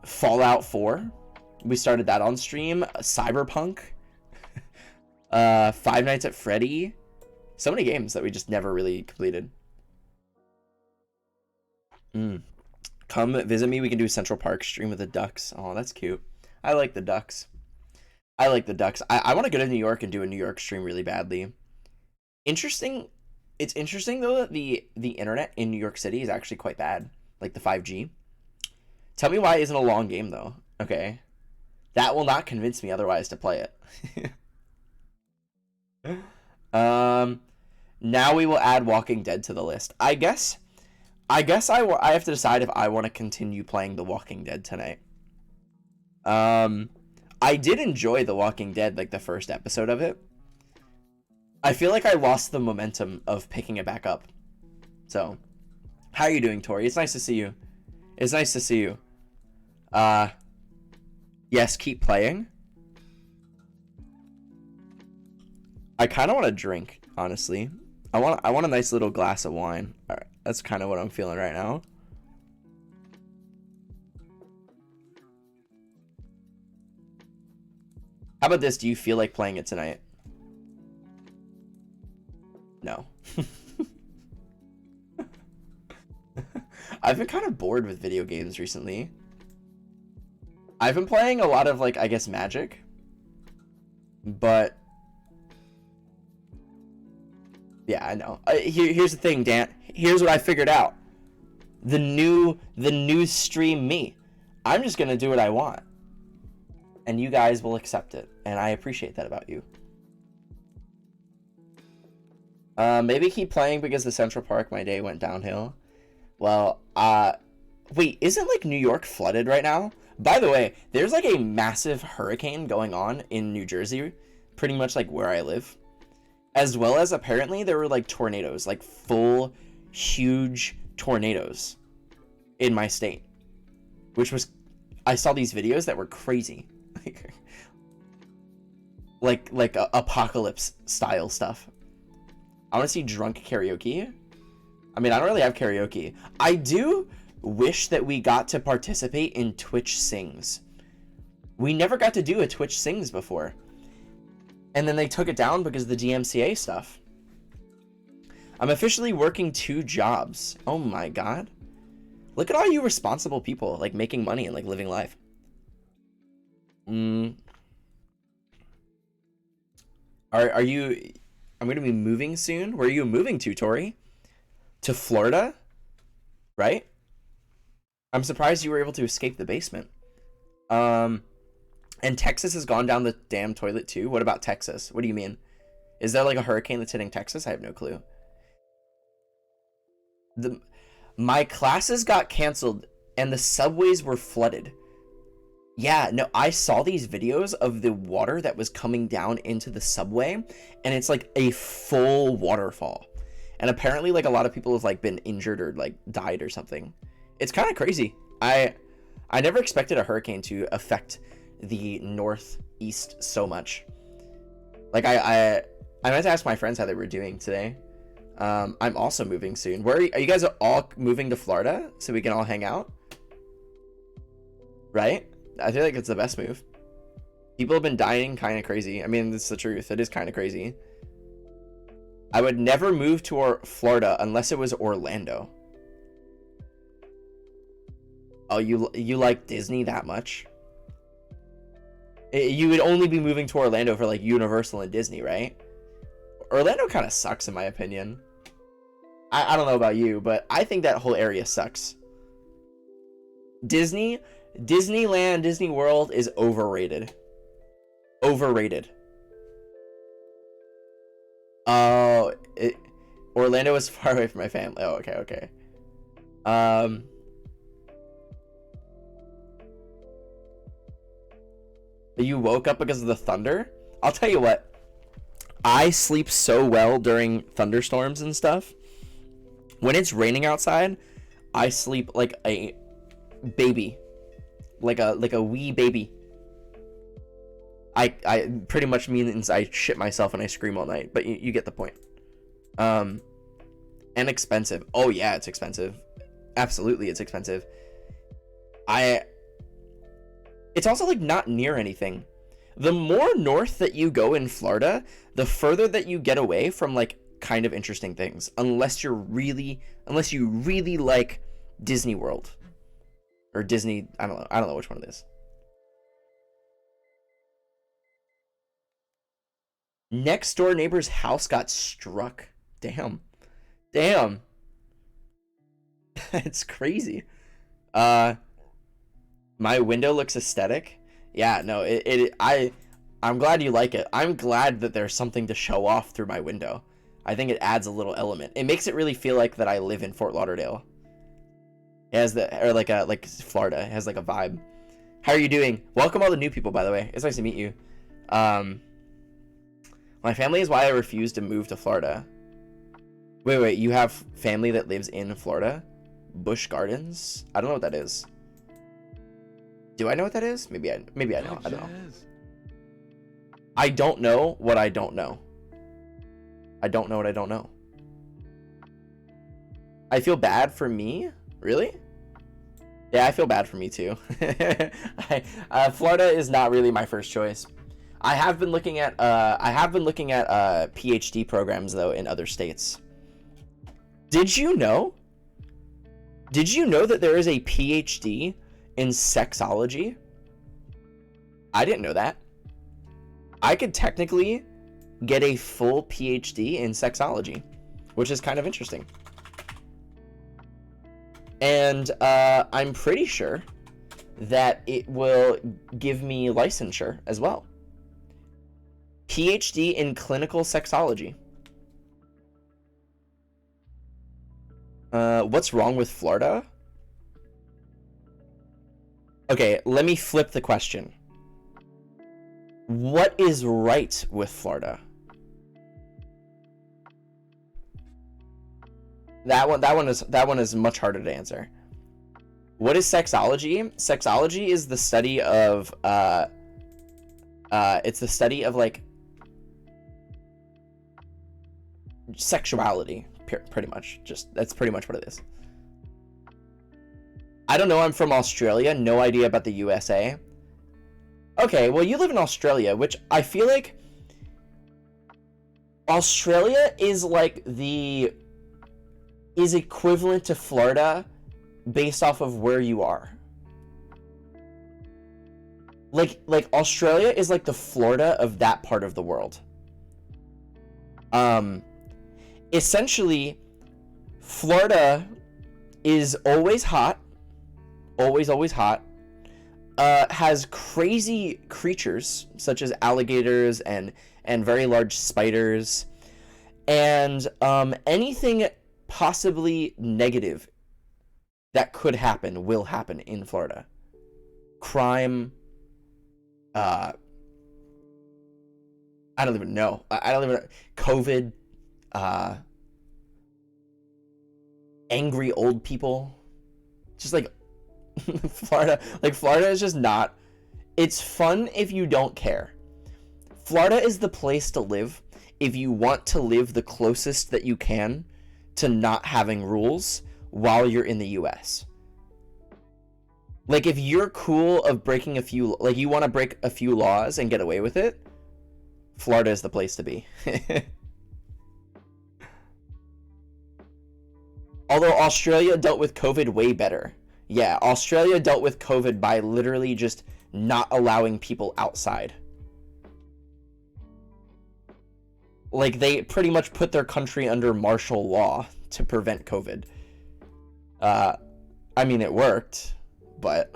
S1: Fallout 4, we started that on stream. Cyberpunk, Five Nights at Freddy, so many games that we just never really completed. Come visit me. We can do Central Park stream with the ducks. Oh, that's cute. I like the ducks. I want to go to New York and do a New York stream really badly. Interesting. It's interesting though that the internet in New York City is actually quite bad, like the 5G. Tell me why it isn't a long game though. Okay, that will not convince me otherwise to play it. Now we will add Walking Dead to the list. I guess I have to decide if I want to continue playing The Walking Dead tonight. I did enjoy The Walking Dead, like the first episode of it. I feel like I lost the momentum of picking it back up. So, how are you doing, Tori? It's nice to see you. Yes, keep playing. I kind of want to drink, honestly. I want a nice little glass of wine. All right, that's kind of what I'm feeling right now. How about this? Do you feel like playing it tonight? No. I've been kind of bored with video games recently. I've been playing a lot of, like, I guess, Magic. But yeah, I know. Here's the thing, Dan. Here's what I figured out. The new stream me. I'm just gonna do what I want. And you guys will accept it. And I appreciate that about you. Maybe keep playing because the Central Park, my day went downhill. Well, wait, isn't like New York flooded right now? By the way, there's like a massive hurricane going on in New Jersey, pretty much like where I live. As well as apparently there were like tornadoes, like full, huge tornadoes in my state. Which was, I saw these videos that were crazy. like apocalypse style stuff. I want to see drunk karaoke. I mean, I don't really have karaoke. I do wish that we got to participate in Twitch Sings. We never got to do a Twitch Sings before. And then they took it down because of the DMCA stuff. I'm officially working 2 jobs. Oh my god. Look at all you responsible people, like, making money and, like, living life. Are you... I'm going to be moving soon. Where are you moving to, Tori? To Florida? Right? I'm surprised you were able to escape the basement. And Texas has gone down the damn toilet too? What about Texas? What do you mean? Is there, like, a hurricane that's hitting Texas? I have no clue. My classes got canceled and the subways were flooded. Yeah, no, I saw these videos of the water that was coming down into the subway, and it's like a full waterfall. And apparently, like, a lot of people have, like, been injured or, like, died or something. It's kind of crazy. I never expected a hurricane to affect the northeast so much. Like, I meant to ask my friends how they were doing today. I'm also moving soon. Where are you guys all moving to Florida so we can all hang out? Right? I feel like it's the best move. People have been dying kind of crazy. I mean, it's the truth. It is kind of crazy. I would never move to Florida unless it was Orlando. Oh, you like Disney that much? You would only be moving to Orlando for, like, Universal and Disney, right? Orlando kind of sucks in my opinion. I don't know about you, but I think that whole area sucks. Disneyland, Disney World is overrated. Overrated. Oh, Orlando is far away from my family. Oh, okay. You woke up because of the thunder? I'll tell you what. I sleep so well during thunderstorms and stuff. When it's raining outside, I sleep like a baby. Like a wee baby. I pretty much means I shit myself and I scream all night, but you get the point. And expensive. Oh yeah, it's expensive. Absolutely, it's expensive. It's also, like, not near anything. The more north that you go in Florida, the further that you get away from, like, kind of interesting things. Unless you really like Disney World. Or Disney, I don't know which one it is. Next door neighbor's house got struck. Damn. It's crazy. My window looks aesthetic. Yeah, no, I'm glad you like it. I'm glad that there's something to show off through my window. I think it adds a little element. It makes it really feel like that I live in Fort Lauderdale. It has like Florida. It has like a vibe. How are you doing? Welcome all the new people, by the way. It's nice to meet you. My family is why I refuse to move to Florida. Wait, you have family that lives in Florida? Busch Gardens? I don't know what that is. Do I know what that is? Maybe I know. I don't know. I don't know what I don't know. I don't know what I don't know. I feel bad for me? Really? Yeah, I feel bad for me too. Florida is not really my first choice. I have been looking at PhD programs though in other states. Did you know that there is a PhD in sexology? I didn't know that. I could technically get a full PhD in sexology, which is kind of interesting. And I'm pretty sure that it will give me licensure as well. PhD in clinical sexology. What's wrong with Florida? Okay, let me flip the question. What is right with Florida? That one is much harder to answer. What is sexology? Sexology is the study of it's the study of like sexuality, pretty much. Just that's pretty much what it is. I don't know, I'm from Australia, no idea about the USA. Okay, well, you live in Australia, which I feel like Australia is like the is equivalent to Florida based off of where you are. Like Australia is like the Florida of that part of the world. Essentially, Florida is always hot, always hot. Has crazy creatures such as alligators and very large spiders, and anything possibly negative that could happen will happen in Florida. Crime. I don't even know. I don't even know. COVID. Angry old people. Just like Florida. Like Florida is just not. It's fun if you don't care. Florida is the place to live if you want to live the closest that you can to not having rules while you're in the US. Like if you're cool of breaking a few, like you want to break a few laws and get away with it, Florida is the place to be. Although Australia dealt with COVID way better. Yeah, Australia dealt with COVID by literally just not allowing people outside. Like they pretty much put their country under martial law to prevent COVID. I mean, it worked, but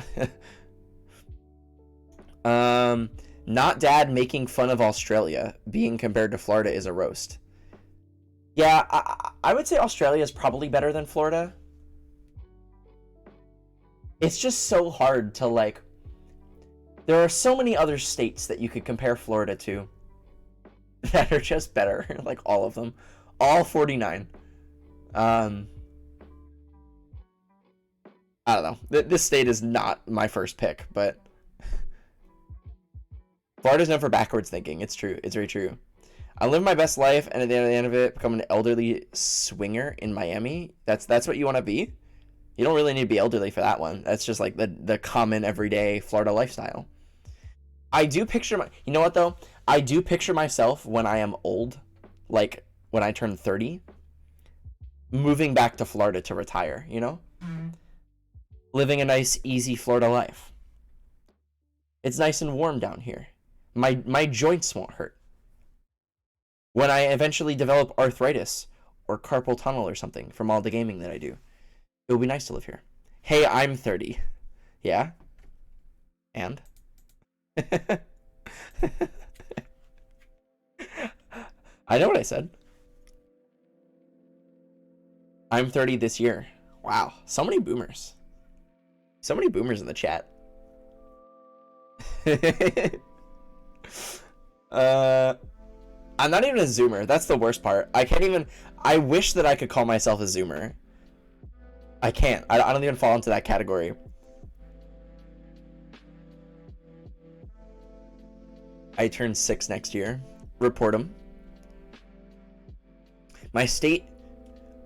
S1: not dad making fun of Australia being compared to Florida is a roast. Yeah, I would say Australia is probably better than Florida. It's just so hard to like. There are so many other states that you could compare Florida to that are just better, like all of them, all 49. I don't know. This state is not my first pick, but Florida's known for backwards thinking. It's true. It's very true. I live my best life, and at the end of it, become an elderly swinger in Miami. That's what you want to be. You don't really need to be elderly for that one. That's just like the common everyday Florida lifestyle. I do picture you know what though? I do picture myself when I am old, like when I turn 30, moving back to Florida to retire, you know? Living a nice, easy Florida life. It's nice and warm down here. My joints won't hurt. When I eventually develop arthritis or carpal tunnel or something from all the gaming that I do, it will be nice to live here. Hey, I'm 30. Yeah? And? I know what I said. I'm 30 this year. Wow, so many boomers. So many boomers in the chat. I'm not even a Zoomer. That's the worst part. I wish that I could call myself a Zoomer. I can't. I don't even fall into that category. I turn 6 next year. Report them. My state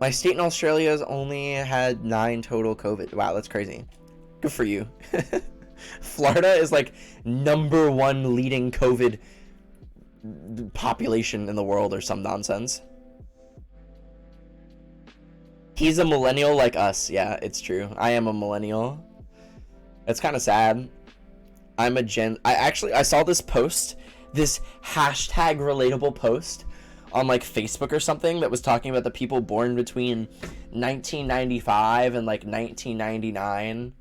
S1: in Australia has only had 9 total COVID. Wow, that's crazy. Good for you. Florida is like #1 leading COVID population in the world or some nonsense. He's a millennial like us. Yeah, it's true. I am a millennial. It's kind of sad. I'm a Gen... I saw this post, this hashtag relatable post on like Facebook or something that was talking about the people born between 1995 and like 1999.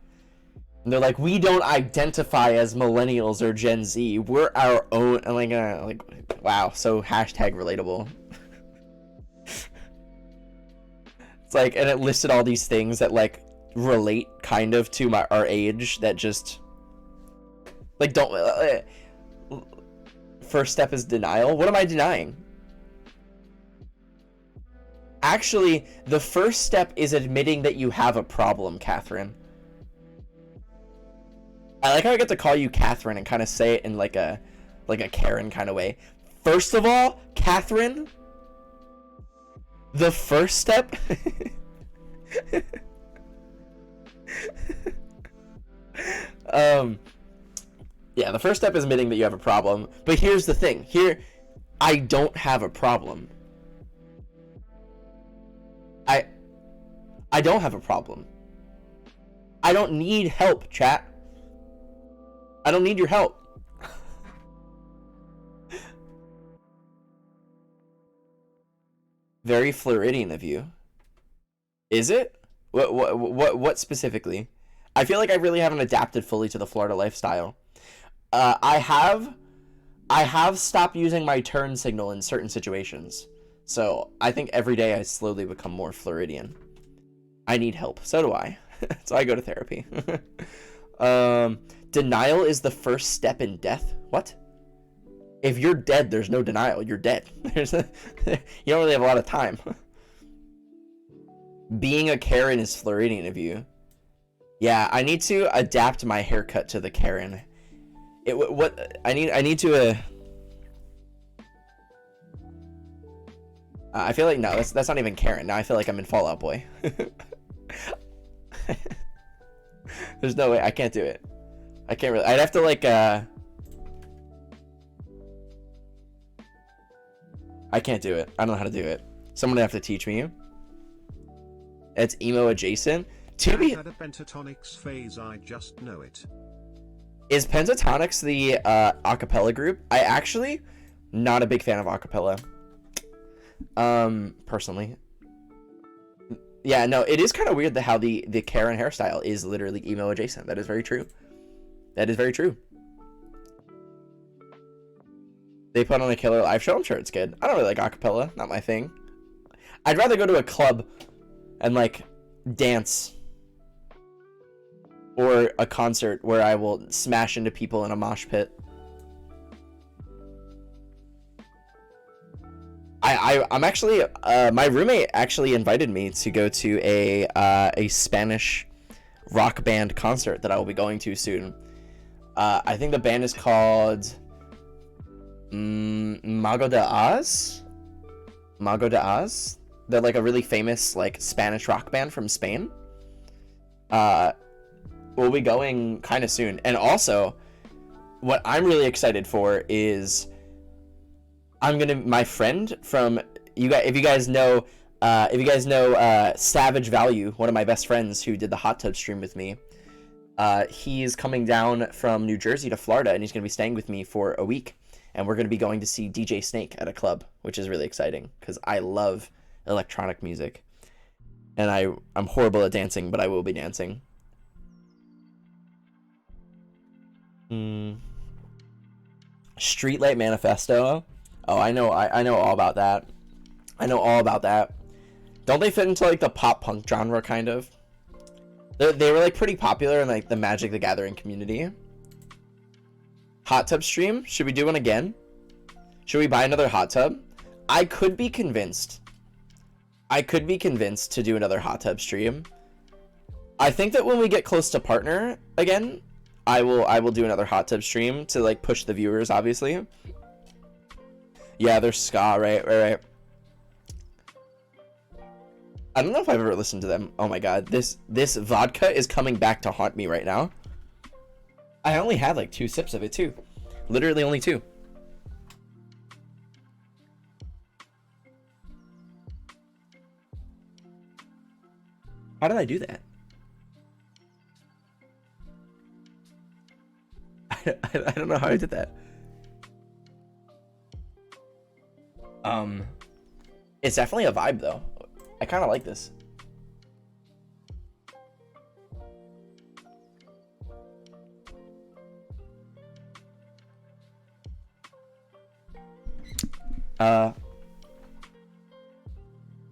S1: And they're like, we don't identify as millennials or Gen Z. We're our own. And like, wow, so hashtag relatable. It's like, and it listed all these things that like relate kind of to our age that just like don't. First step is denial. What am I denying? Actually, the first step is admitting that you have a problem, Catherine. I like how I get to call you Catherine and kind of say it in like a Karen kind of way. First of all, Catherine, the first step yeah, the first step is admitting that you have a problem. But here's the thing. Here, I don't have a problem. I don't have a problem. I don't need help, chat. I don't need your help. Very Floridian of you. Is it? What specifically? I feel like I really haven't adapted fully to the Florida lifestyle. I have stopped using my turn signal in certain situations. So I think every day I slowly become more Floridian. I need help. So do I. So I go to therapy. Denial is the first step in death. What? If you're dead, there's no denial. You're dead. You don't really have a lot of time. Being a Karen is Floridian of you. Yeah, I need to adapt my haircut to the Karen. I need to. I feel like no, that's not even Karen. Now I feel like I'm in Fall Out Boy. There's no way I can't do it. I can't really. I'd have to like. I can't do it. I don't know how to do it. Someone would have to teach me. It's emo adjacent. To be.
S2: Had a Pentatonix phase, I just know it.
S1: Is Pentatonix the acapella group? I actually not a big fan of acapella. Personally. Yeah, no, it is kind of weird how the Karen hairstyle is literally emo adjacent. That is very true. That is very true. They put on a killer live show. I'm sure it's good. I don't really like acapella. Not my thing. I'd rather go to a club and like dance, or a concert where I will smash into people in a mosh pit. I'm actually my roommate actually invited me to go to a Spanish rock band concert that I will be going to soon. I think the band is called Mago de Oz. Mago de Oz. They're like a really famous like Spanish rock band from Spain. We'll be going kind of soon. And also, what I'm really excited for is my friend from you guys, if you guys know Savage Value, one of my best friends who did the hot tub stream with me. He's coming down from New Jersey to Florida, and he's going to be staying with me for a week. And we're going to be going to see DJ Snake at a club, which is really exciting because I love electronic music. And I'm horrible at dancing, but I will be dancing. Streetlight Manifesto. Oh, I know all about that. I know all about that. Don't they fit into like the pop punk genre kind of? They were like pretty popular in like the Magic the Gathering community. Hot tub stream? Should we do one again? Should we buy another hot tub? I could be convinced to do another hot tub stream. I think that when we get close to partner again, I will do another hot tub stream to like push the viewers, obviously. Yeah, they're ska, right. I don't know if I've ever listened to them. Oh my god, this vodka is coming back to haunt me right now. I only had like 2 sips of it too. Literally only 2. How did I do that? I don't know how I did that. It's definitely a vibe though. I kind of like this.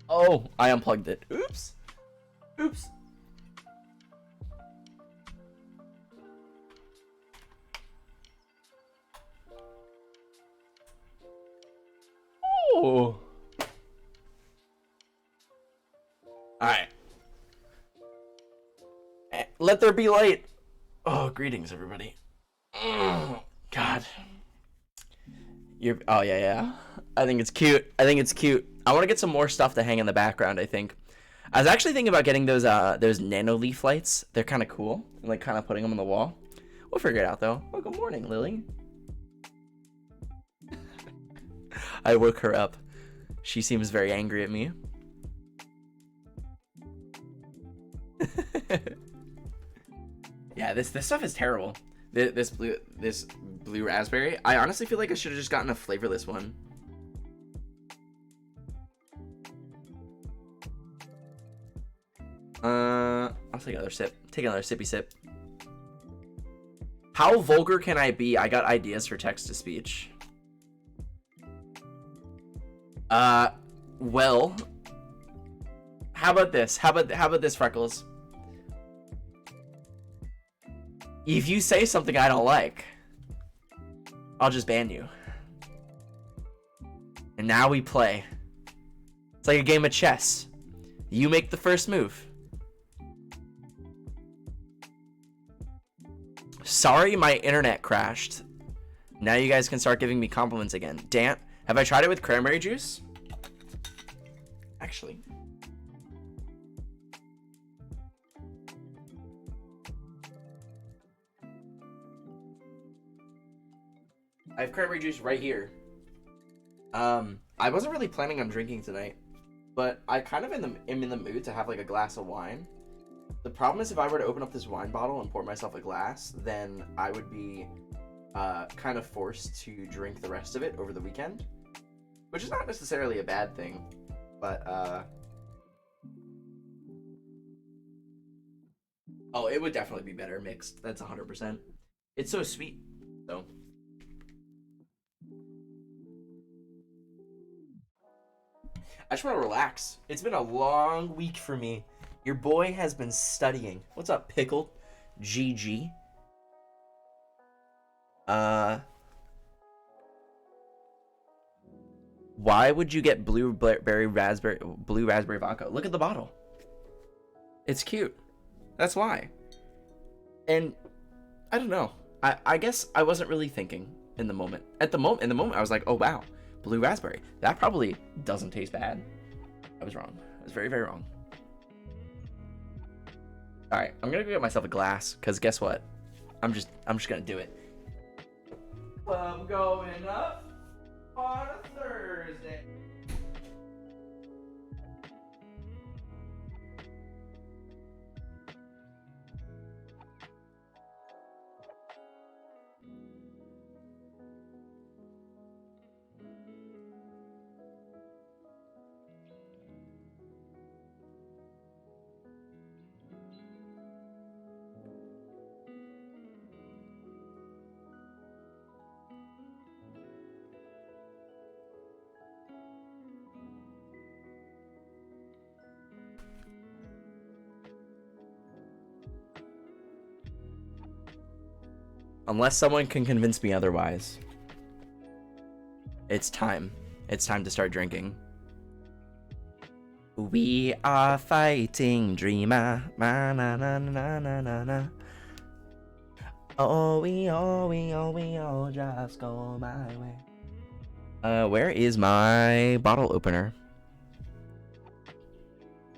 S1: Oh, I unplugged it. Oops. Oh. Alright. Let there be light. Oh, greetings, everybody. Oh, God. Oh, yeah. I think it's cute. I want to get some more stuff to hang in the background, I think. I was actually thinking about getting those nano leaf lights. They're kind of cool. Like, kind of putting them on the wall. We'll figure it out, though. Oh, good morning, Lily. I woke her up. She seems very angry at me. Yeah, this stuff is terrible. This blue raspberry. I honestly feel like I should have just gotten a flavorless one. I'll take another sip. Take another sippy sip. How vulgar can I be? I got ideas for text to speech. Well, how about this? How about this, Freckles? If you say something I don't like, I'll just ban you. And now we play. It's like a game of chess. You make the first move. Sorry, my internet crashed. Now you guys can start giving me compliments again. Dan, have I tried it with cranberry juice? Actually. I have cranberry juice right here. I wasn't really planning on drinking tonight, but I kind of am in the mood to have like a glass of wine. The problem is if I were to open up this wine bottle and pour myself a glass, then I would be kind of forced to drink the rest of it over the weekend, which is not necessarily a bad thing, but oh, it would definitely be better mixed. That's 100%. It's so sweet, though. I just want to relax. It's been a long week for me. Your boy has been studying. What's up, Pickled? GG. Why would you get blue raspberry vodka? Look at the bottle. It's cute. That's why. And I don't know. I guess I wasn't really thinking in the moment. In the moment, I was like, oh wow, blue raspberry. That probably doesn't taste bad. I was wrong. I was very, very wrong. All right, I'm gonna go get myself a glass, cause guess what? I'm just gonna do it. Club going up on a Thursday. Unless someone can convince me otherwise. It's time. It's time to start drinking. We are fighting, dreamer. Na na na na na na na. Oh, we all just go my way. Where is my bottle opener?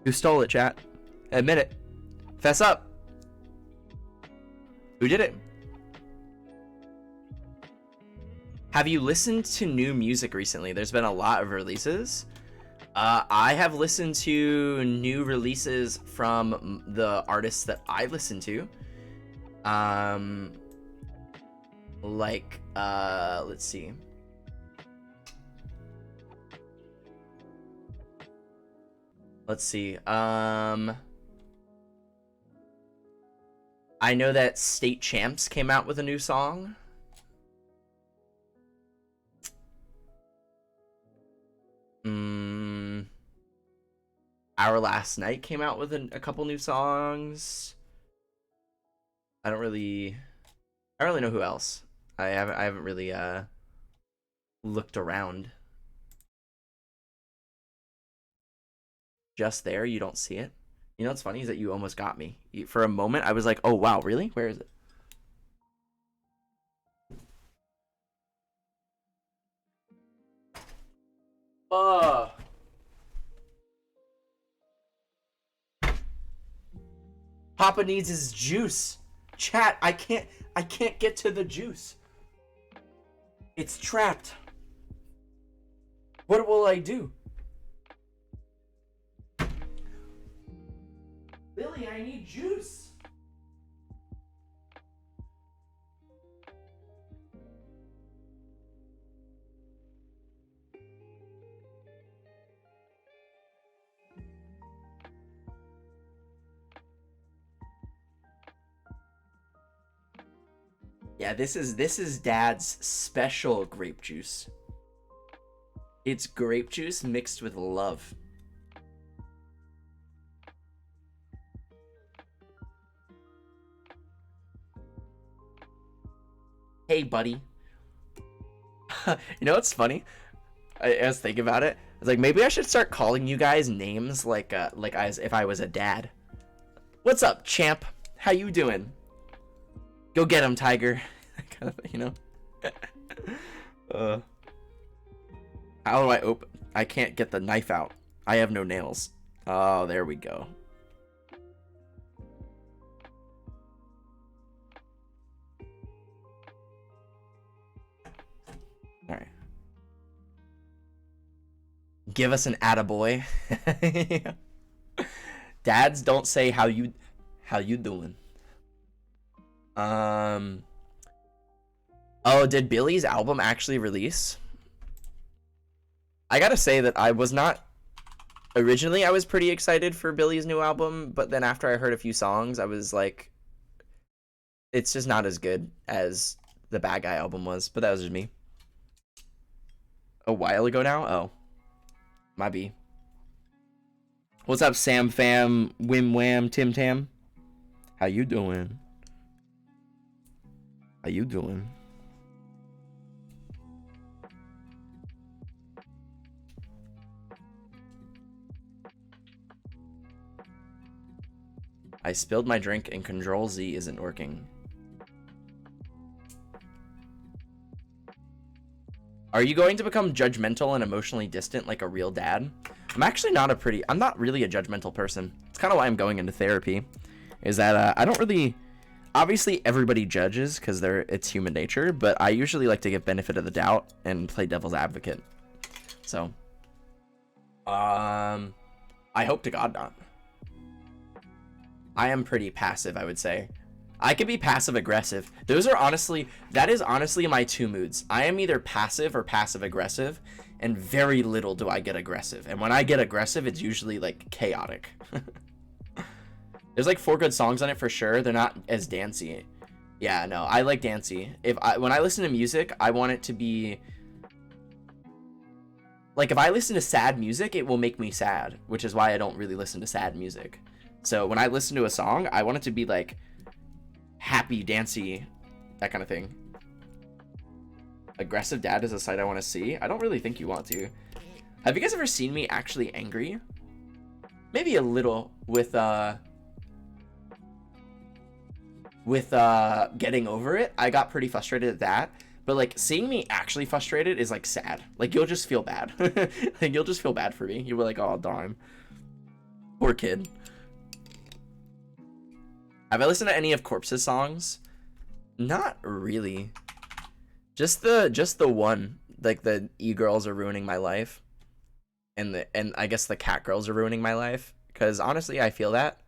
S1: Who stole it, chat? Admit it. Fess up. Who did it? Have you listened to new music recently? There's been a lot of releases. I have listened to new releases from the artists that I listen to. Let's see. I know that State Champs came out with a new song. Our Last Night came out with a couple new songs. I don't really know who else. I haven't really looked around. Just there, you don't see it. You know what's funny is that you almost got me. For a moment, I was like, "Oh wow, really? Where is it?" Papa needs his juice. Chat, I can't get to the juice. It's trapped. What will I do? Billy, I need juice. Yeah, this is Dad's special grape juice. It's grape juice mixed with love. Hey, buddy. You know what's funny? I was thinking about it. I was like, maybe I should start calling you guys names like as if I was a dad. What's up, champ? How you doing? Go get him, tiger. Kind of thing, you know? How do I open? I can't get the knife out. I have no nails. Oh, there we go. All right. Give us an attaboy. Dads don't say how you doing. Oh, did Billy's album actually release? I gotta say that I was not... Originally, I was pretty excited for Billy's new album, but then after I heard a few songs, I was like... It's just not as good as the Bad Guy album was, but that was just me. A while ago now? Oh. Might be. What's up, Sam Fam, Wim Wham, Tim Tam? How you doing? How you doing? I spilled my drink and Control Z isn't working. Are you going to become judgmental and emotionally distant like a real dad? I'm actually not I'm not really a judgmental person. It's kind of why I'm going into therapy. Is that I don't really... Obviously, everybody judges because it's human nature, but I usually like to give benefit of the doubt and play devil's advocate. So, I hope to God not. I am pretty passive, I would say. I could be passive aggressive. That is honestly my two moods. I am either passive or passive aggressive, and very little do I get aggressive. And when I get aggressive, it's usually like chaotic. There's like 4 good songs on it for sure. They're not as dancey. Yeah, no, I like dancey. When I listen to music, I want it to be like, if I listen to sad music, it will make me sad, which is why I don't really listen to sad music. So when I listen to a song, I want it to be like happy, dancey, that kind of thing. Aggressive dad is a sight I want to see. I don't really think you want to. Have you guys ever seen me actually angry? Maybe a little with getting over it. I got pretty frustrated at that. But like seeing me actually frustrated is like sad. Like you'll just feel bad. Like you'll just feel bad for me. You were like, oh darn. Poor kid. Have I listened to any of Corpse's songs? Not really. Just the one. Like the E-girls are ruining my life. And I guess the cat girls are ruining my life. Because honestly, I feel that.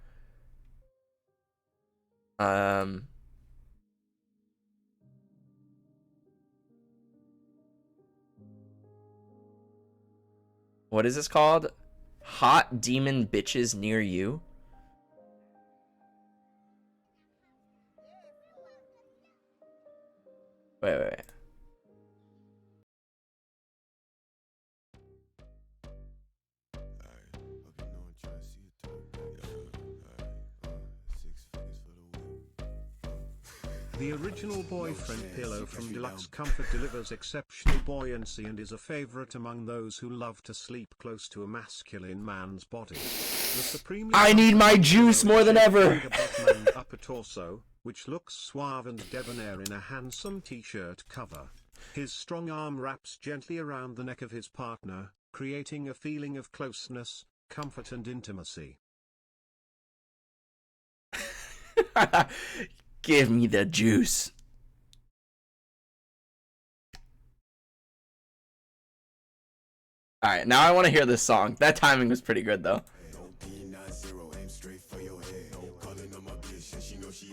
S1: What is this called? Hot demon bitches near you? Wait.
S2: The original boyfriend pillow from Deluxe Comfort delivers exceptional buoyancy and is a favorite among those who love to sleep close to a masculine man's body. The supremely
S1: I need my juice more than ever.
S2: Upper torso, which looks suave and debonair in a handsome t-shirt cover. His strong arm wraps gently around the neck of his partner, creating a feeling of closeness, comfort and intimacy.
S1: Give me the juice. Alright, now I want to hear this song. That timing was pretty good, though.
S5: Don't be not zero, aim straight for your head. She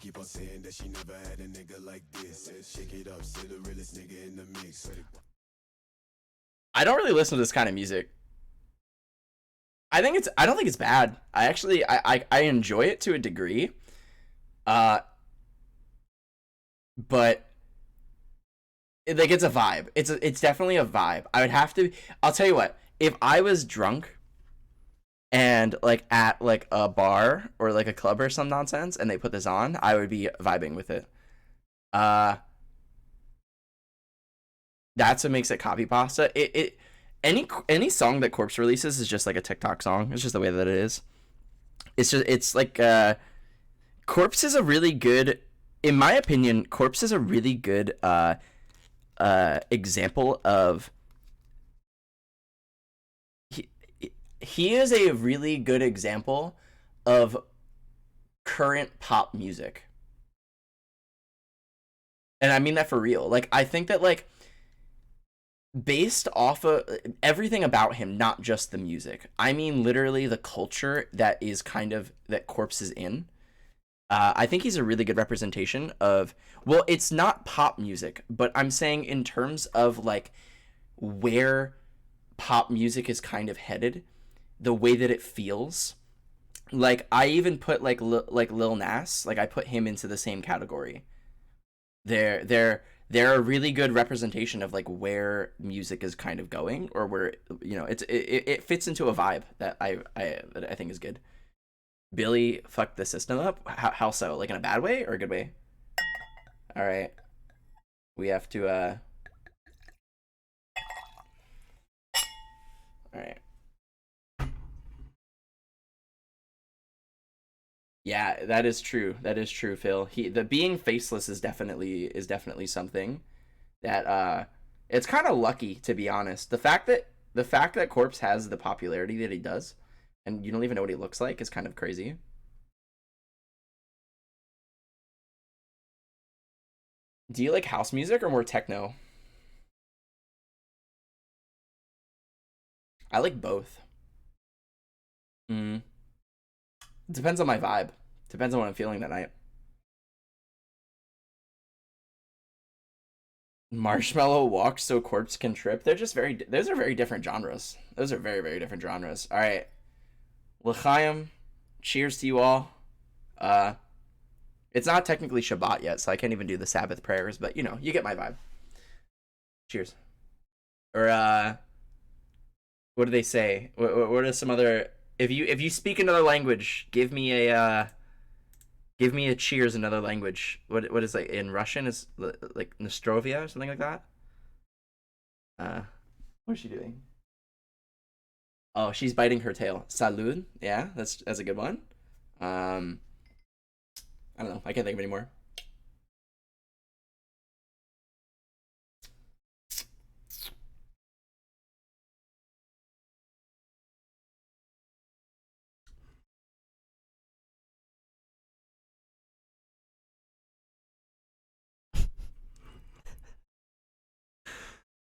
S5: keep on saying that she never had a nigga like this. Says shake it up, say the realest nigga in the mix.
S1: I don't really listen to this kind of music. I don't think it's bad. I actually I enjoy it to a degree. But like it's a vibe. It's definitely a vibe. I would have to. I'll tell you what. If I was drunk and like at like a bar or like a club or some nonsense and they put this on, I would be vibing with it. That's what makes it copy pasta. Any song that Corpse releases is just like a TikTok song. It's just the way that it is. It's like Corpse is a really good, in my opinion, Corpse is a really good example of he is a really good example of current pop music. And I mean that for real. Like I think that like based off of everything about him, not just the music. I mean literally the culture that is kind of that Corpse is in. I think he's a really good representation of, well, it's not pop music, but I'm saying in terms of like where pop music is kind of headed, the way that it feels. Like I even put like Lil Nas, like I put him into the same category. They're a really good representation of like where music is kind of going, or where, you know, it fits into a vibe that I think is good. Billy fucked the system up. How so? Like in a bad way or a good way? All right, we have to all right. Yeah, that is true. That is true, Phil. The being faceless is definitely something that it's kind of lucky, to be honest. The fact that Corpse has the popularity that he does, and you don't even know what he looks like, is kind of crazy. Do you like house music or more techno? I like both. It depends on my vibe. Depends on what I'm feeling that night. Marshmallow walk so Corpse can trip. Those are very different genres. Those are very, very different genres. All right. L'chaim, cheers to you all. It's not technically Shabbat yet, so I can't even do the Sabbath prayers, but you know, you get my vibe. Cheers. Or what do they say? What are some other? If you speak another language, give me a cheers in another language. What is like in Russian? Is like Nostrovia or something like that? What is she doing? Oh, she's biting her tail. Salud. Yeah, that's a good one. I don't know. I can't think of any more.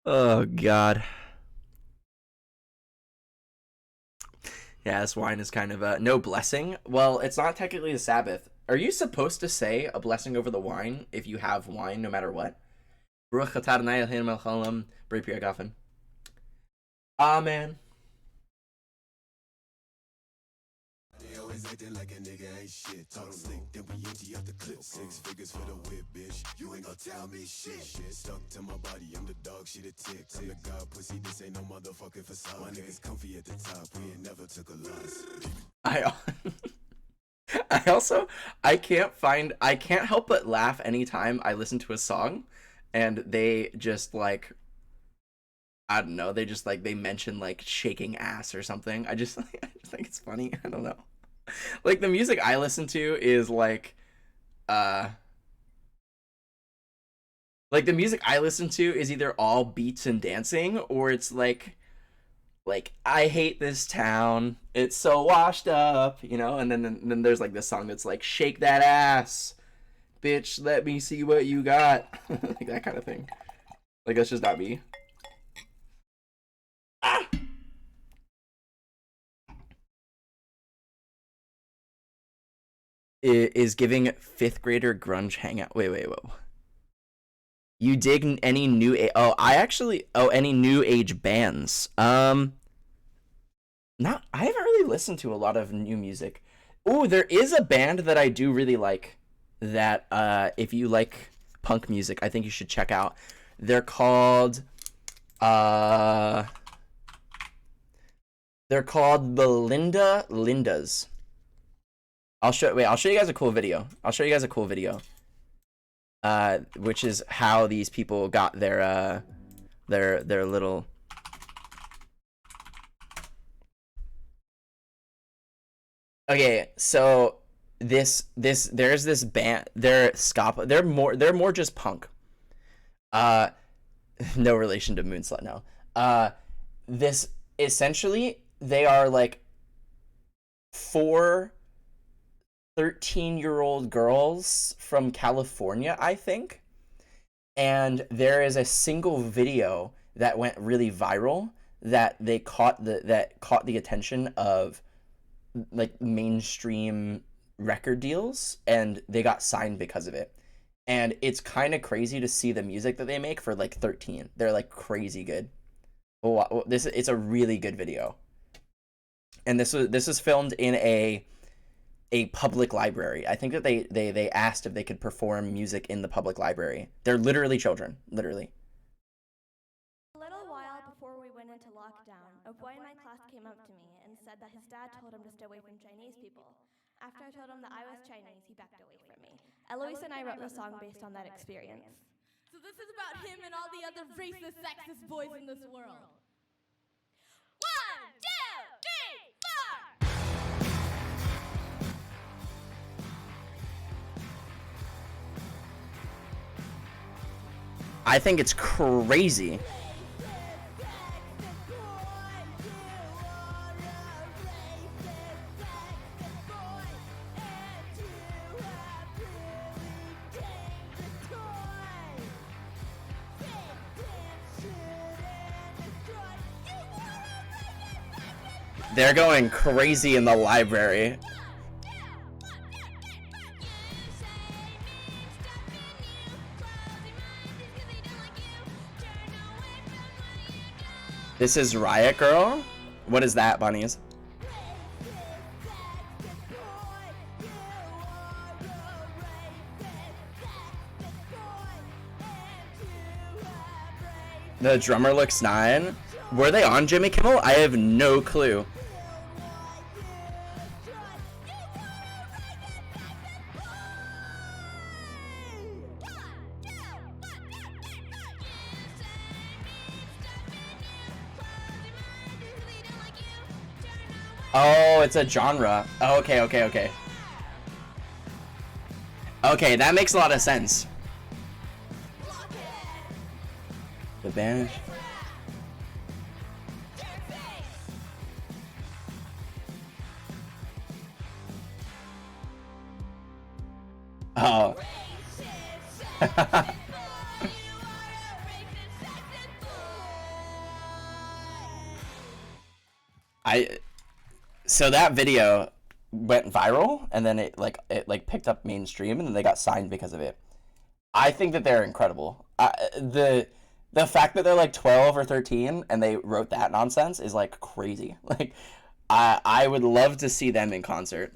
S1: Oh God. Yeah, this wine is kind of no blessing. Well, it's not technically the Sabbath. Are you supposed to say a blessing over the wine if you have wine, no matter what? Amen.
S5: They always acting like a nigga ain't shit. Talk slick, then we empty out the clip. 6 figures for the whip, bitch. You ain't gonna tell me shit. Shit stuck to my body, I'm the dog, shit a tick. I'm the god pussy, this ain't no motherfucking facade. My niggas comfy at the top, we ain't never took a loss.
S1: I can't help but laugh anytime I listen to a song and they just like, I don't know, they mention like shaking ass or something. I just think it's funny. I don't know. Like the music I listen to is like the music I listen to is either all beats and dancing, or it's like like, I hate this town. It's so washed up, you know. And then there's like this song that's like, shake that ass, bitch. Let me see what you got, like that kind of thing. Like that's just not me. Ah! Is giving fifth grader grunge hangout. Wait, whoa. You dig any new any new age bands? Not I haven't really listened to a lot of new music. Oh, there is a band that I do really like that if you like punk music, I think you should check out. They're called the Lindas. I'll show you guys a cool video. Which is how these people got their little. Okay, so there's this band. They're ska. They're more just punk. No relation to Moonslut now. This essentially they are like 4 13-year-old girls from California, I think. And there is a single video that went really viral that they caught the attention of like mainstream record deals, and they got signed because of it. And it's kind of crazy to see the music that they make for like 13. They're like crazy good. It's a really good video. And this was filmed in a public library. I think that they asked if they could perform music in the public library. They're literally children, literally.
S7: A little while before we went into lockdown, a boy in my class came up to me and said that his dad told him to stay away from Chinese people. After I told him that I was Chinese, he backed away from me. Eloise and I wrote the song based on that experience.
S8: So this is about him and all the other racist, sexist boys in this world. 1, 2, 3, 4!
S1: I think it's crazy. They're going crazy in the library. This is Riot Girl? What is that, bunnies? The drummer looks 9. Were they on Jimmy Kimmel? I have no clue. Oh, it's a genre. Oh, okay. Okay, that makes a lot of sense. The band. Oh. So that video went viral, and then it picked up mainstream, and then they got signed because of it. I think that they're incredible. The fact that they're like 12 or 13 and they wrote that nonsense is like crazy. Like I would love to see them in concert.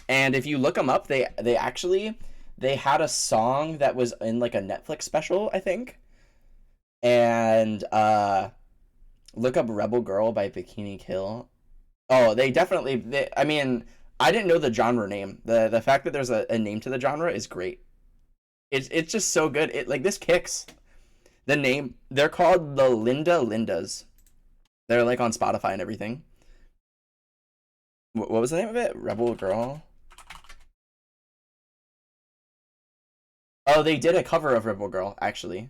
S1: And if you look them up, they had a song that was in like a Netflix special, I think. And look up Rebel Girl by Bikini Kill. Oh, I mean, I didn't know the genre name. The fact that there's a name to the genre is great. It's just so good. This kicks. The name, they're called the Lindas. They're like on Spotify and everything. What was the name of it? Rebel Girl? Oh, they did a cover of Rebel Girl, actually.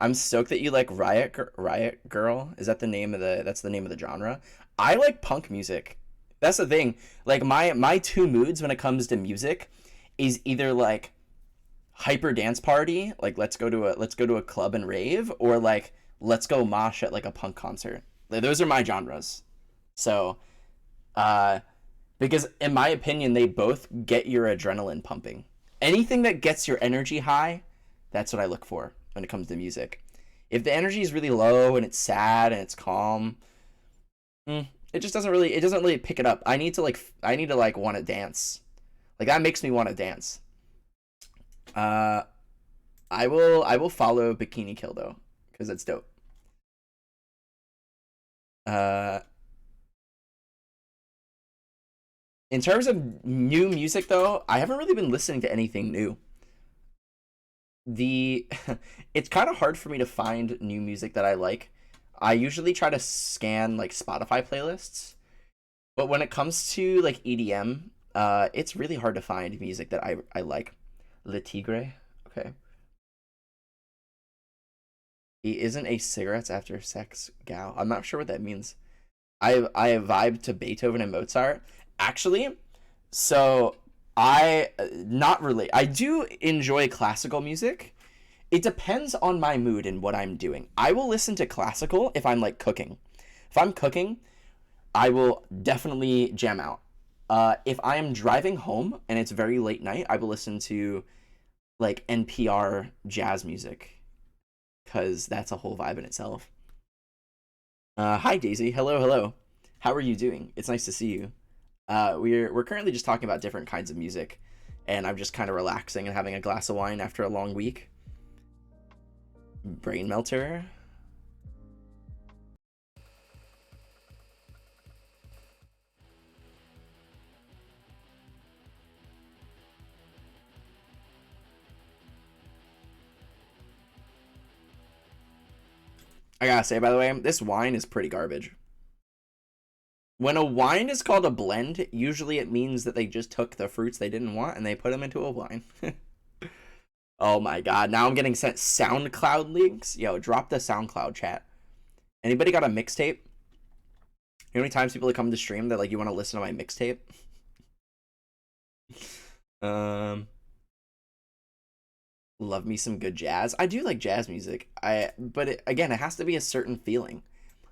S1: I'm stoked that you like Riot Girl. Is that the name of that's the name of the genre? I like punk music. That's the thing. Like my two moods when it comes to music is either like hyper dance party, like let's go to a club and rave, or like let's go mosh at like a punk concert. Like, those are my genres. So, because in my opinion, they both get your adrenaline pumping. Anything that gets your energy high, that's what I look for when it comes to music. If the energy is really low and it's sad and it's calm, it just doesn't really pick it up. I need to like want to dance. Like that makes me want to dance. I will follow Bikini Kill though, because it's dope. In terms of new music though, I haven't really been listening to anything new. It's kind of hard for me to find new music that I like. I usually try to scan like Spotify playlists, but when it comes to like EDM, it's really hard to find music that I like. Le Tigre, okay. He isn't a cigarettes after sex gal. I'm not sure what that means. I vibe to Beethoven and Mozart. Actually, so I not really. I do enjoy classical music. It depends on my mood and what I'm doing. I will listen to classical if I'm like cooking. If I'm cooking, I will definitely jam out. If I am driving home and it's very late night, I will listen to like NPR jazz music, because that's a whole vibe in itself. Hi Daisy, hello. How are you doing? It's nice to see you. We're currently just talking about different kinds of music, and I'm just kind of relaxing and having a glass of wine after a long week. Brain melter. I gotta say, by the way, this wine is pretty garbage. When a wine is called a blend, usually it means that they just took the fruits they didn't want and they put them into a wine. Oh my god, now I'm getting sent SoundCloud links. Yo, drop the SoundCloud chat. Anybody got a mixtape? You know how many times people come to stream that like you want to listen to my mixtape? Love me some good jazz. I do like jazz music. But again, it has to be a certain feeling.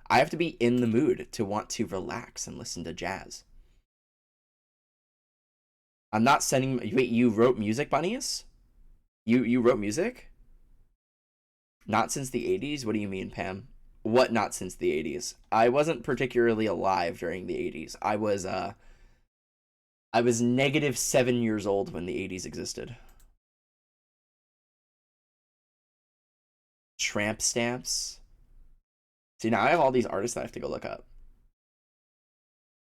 S1: I have to be in the mood to want to relax and listen to jazz. I'm not sending. Wait, you wrote music, Bunnies? You wrote music? Not since the 80s? What do you mean, Pam? What not since the 80s? I wasn't particularly alive during the 80s. I was -7 years old when the 80s existed. Tramp stamps. See, now I have all these artists that I have to go look up.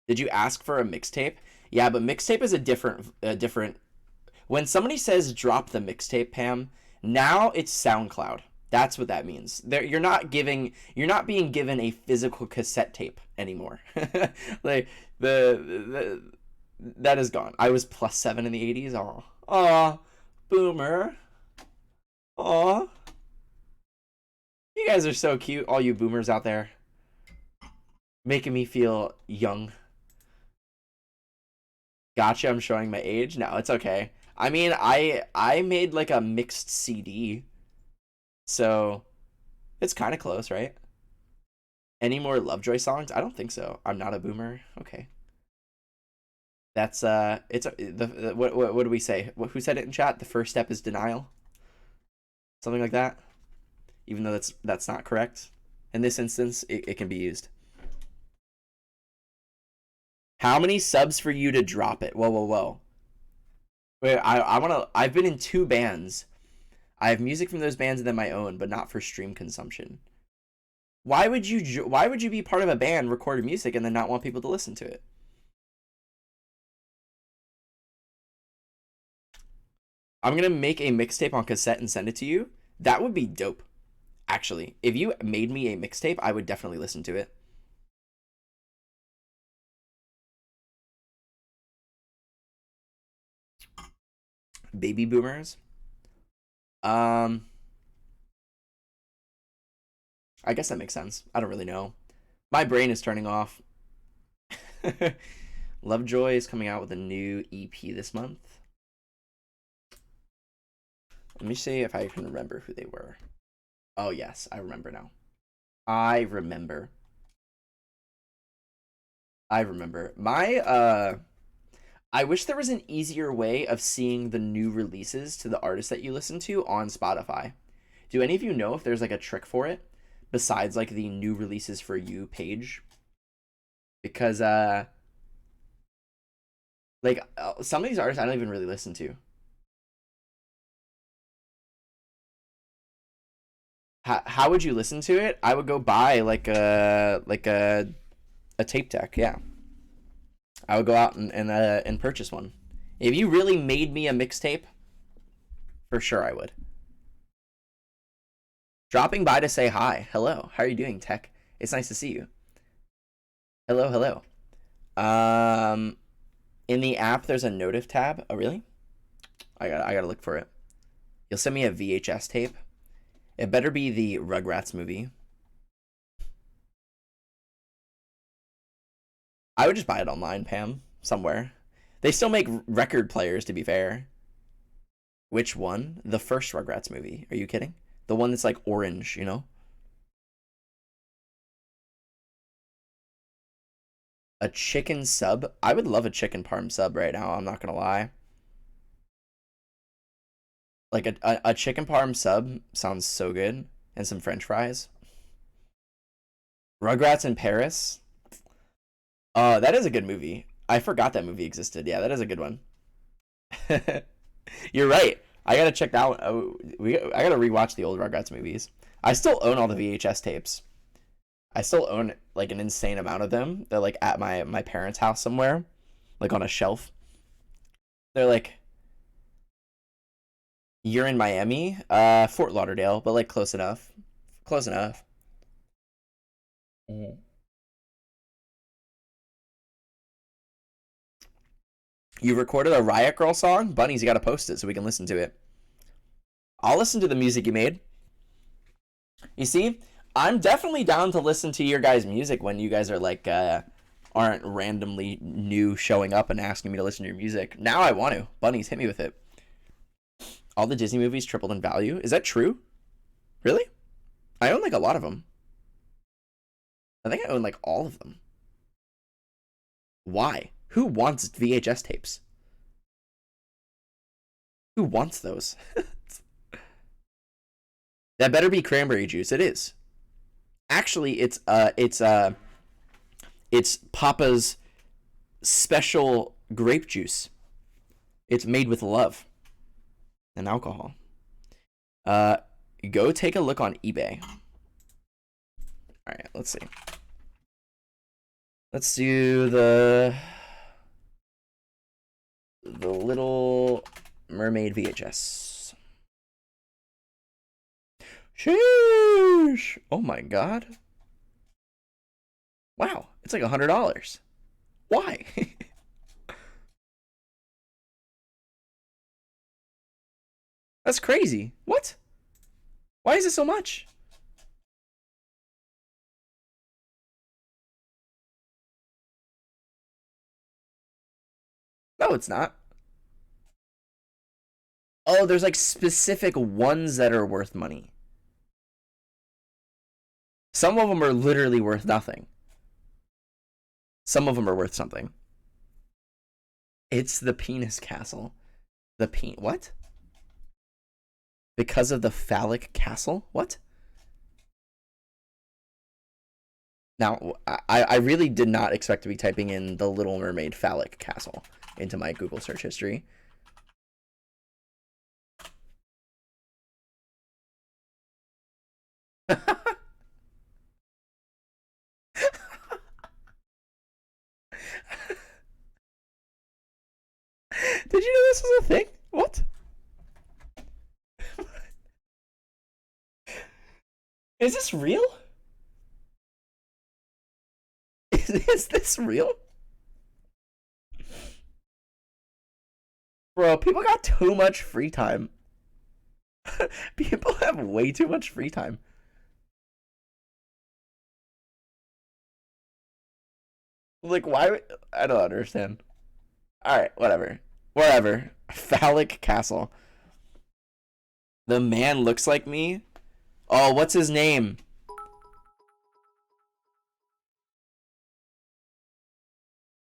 S1: Did you ask for a mixtape? Yeah, but mixtape is a different. When somebody says drop the mixtape, Pam, now it's SoundCloud. That's what that means. You're not being given a physical cassette tape anymore. Like that is gone. I was +7 in the 80s. Oh, boomer. Aw. You guys are so cute, all you boomers out there. Making me feel young. Gotcha, I'm showing my age. No, it's okay. I mean, I made like a mixed CD. So, it's kind of close, right? Any more Lovejoy songs? I don't think so. I'm not a boomer. Okay. That's it's what do we say? Who said it in chat? The first step is denial. Something like that. Even though that's not correct. In this instance, it can be used. How many subs for you to drop it? Whoa. Wait, I've been in 2 bands. I have music from those bands and then my own, but not for stream consumption. Why would you be part of a band, record music, and then not want people to listen to it? I'm gonna make a mixtape on cassette and send it to you. That would be dope. Actually, if you made me a mixtape, I would definitely listen to it. Baby boomers. I guess that makes sense. I don't really know. My brain is turning off. Lovejoy is coming out with a new EP this month. Let me see if I can remember who they were. Oh, yes, I remember now. I remember. I wish there was an easier way of seeing the new releases to the artists that you listen to on Spotify. Do any of you know if there's like a trick for it besides like the new releases for you page? Because some of these artists I don't even really listen to. How would you listen to it? I would go buy like a tape deck, yeah. I would go out and purchase one. If you really made me a mixtape, for sure I would. Dropping by to say hi. Hello. How are you doing, Tech? It's nice to see you. Hello. In the app there's a notif tab. Oh really? I gotta look for it. You'll send me a VHS tape. It better be the Rugrats movie. I would just buy it online, Pam, somewhere. They still make record players, to be fair. Which one? The first Rugrats movie. Are you kidding? The one that's like orange, you know? A chicken sub? I would love a chicken parm sub right now, I'm not gonna lie. Like a chicken parm sub sounds so good. And some french fries. Rugrats in Paris? That is a good movie. I forgot that movie existed. Yeah, that is a good one. You're right. I gotta check that one. I gotta rewatch the old Rugrats movies. I still own all the VHS tapes. I still own like an insane amount of them. They're like at my parents' house somewhere, like on a shelf. They're like, you're in Miami, Fort Lauderdale, but like close enough. Close enough. You recorded a Riot Grrrl song? Bunnies, you gotta post it so we can listen to it. I'll listen to the music you made. You see, I'm definitely down to listen to your guys' music when you guys are like, aren't randomly new showing up and asking me to listen to your music. Now I want to. Bunnies, hit me with it. All the Disney movies tripled in value. Is that true? Really? I own like a lot of them. I think I own like all of them. Why? Who wants VHS tapes? Who wants those? That better be cranberry juice. It is. Actually, it's Papa's special grape juice. It's made with love and alcohol. Go take a look on eBay. All right, let's see. Let's do the Little Mermaid VHS. Sheesh! Oh my god. Wow, it's like $100. Why? That's crazy. What? Why is it so much? No, it's not. Oh, there's like specific ones that are worth money. Some of them are literally worth nothing. Some of them are worth something. It's the penis castle. What? Because of the phallic castle? What? Now, I really did not expect to be typing in the Little Mermaid phallic castle into my Google search history. Did you know this was a thing? What? Is this real? Is this real? Bro, people got too much free time. People have way too much free time. Like, why? I don't understand. All right, whatever. Whatever. Phallic castle. The man looks like me. Oh, what's his name?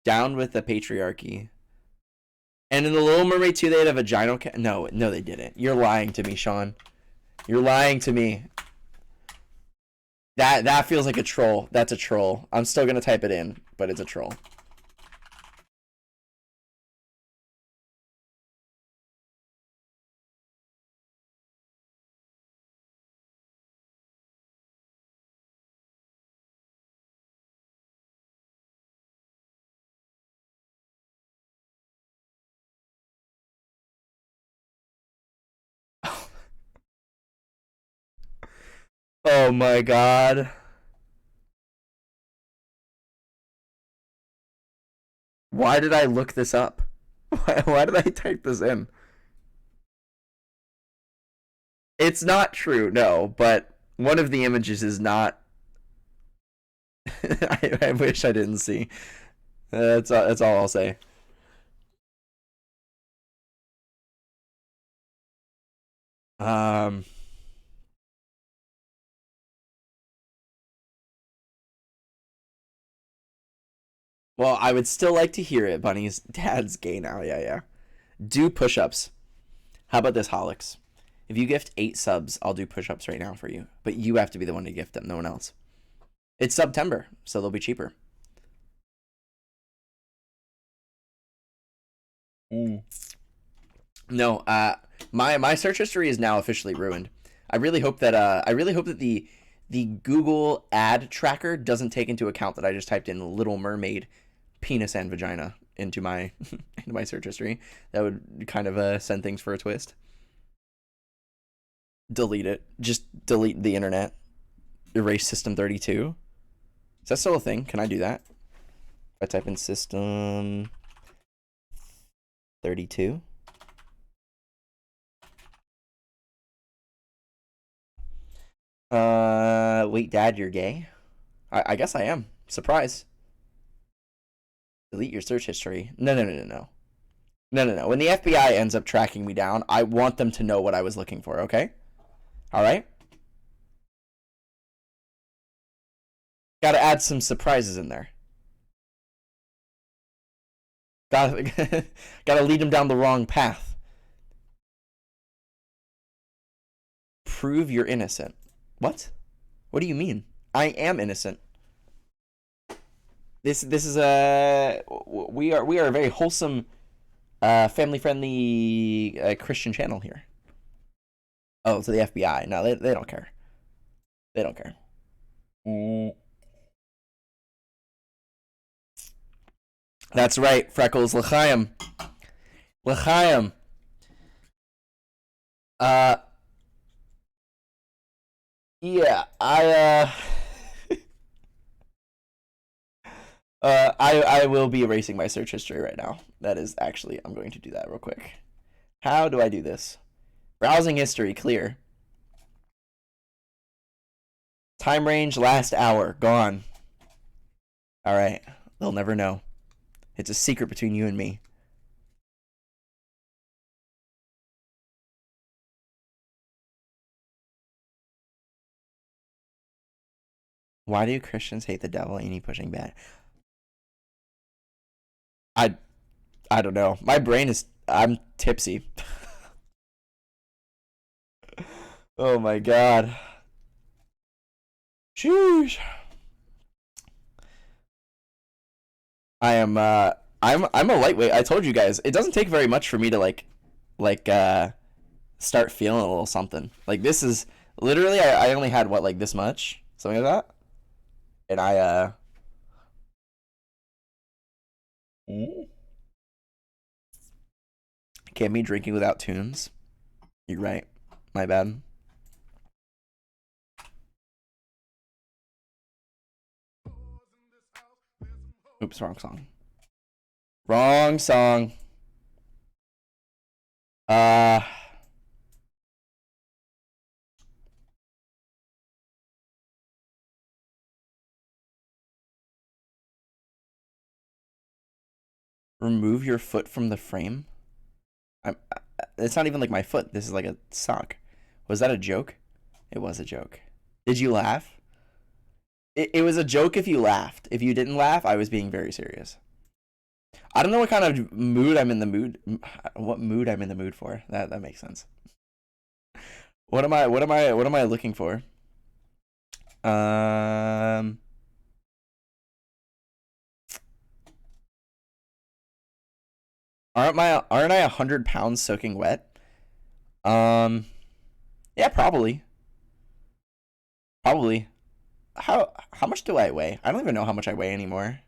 S1: Down with the patriarchy. And in the Little Mermaid 2, they had a vaginal no, they didn't. You're lying to me, Sean. You're lying to me. That feels like a troll. That's a troll. I'm still gonna type it in, but it's a troll. Oh my god. Why did I look this up? Why did I type this in? It's not true, no, but one of the images is not. I wish I didn't see. That's all I'll say. Well, I would still like to hear it. Bunny's dad's gay now. Yeah. Do push-ups. How about this, Holix? If you gift 8 subs, I'll do push-ups right now for you. But you have to be the one to gift them, no one else. It's September, so they'll be cheaper. No, my search history is now officially ruined. I really hope that the Google ad tracker doesn't take into account that I just typed in Little Mermaid penis and vagina into my into my search history. That would kind of send things for a twist. Delete it. Just delete the internet. Erase System 32. Is that still a thing? Can I do that? If I type in System 32. Wait, Dad, you're gay? I guess I am. Surprise. Delete your search history. No. No. When the FBI ends up tracking me down, I want them to know what I was looking for, okay? All right? Gotta add some surprises in there. Gotta lead them down the wrong path. Prove you're innocent. What? What do you mean? I am innocent. This is we are a very wholesome, family friendly Christian channel here. Oh, to the FBI. No, they don't care. They don't care. That's right, Freckles. L'chaim. L'chaim. Yeah, I will be erasing my search history right now. That is actually, I'm going to do that real quick. How do I do this? Browsing history, clear. Time range, last hour, gone. All right, they'll never know. It's a secret between you and me. Why do Christians hate the devil? Ain't he pushing back? I don't know. My brain is, I'm tipsy. Oh my god. Sheesh. I'm a lightweight. I told you guys, it doesn't take very much for me to like start feeling a little something. Like this is literally I only had what, like this much? Something like that? And can't be drinking without tunes. You're right. My bad. Oops, wrong song. Wrong song. Remove your foot from the frame. It's not even like my foot. This is like a sock. Was that a joke? It was a joke. Did you laugh? It was a joke if you laughed. If you didn't laugh, I was being very serious. I don't know what kind of mood I'm in the mood. What mood I'm in the mood for. That makes sense. What am I looking for? Aren't I 100 pounds soaking wet? Yeah, probably. How much do I weigh? I don't even know how much I weigh anymore.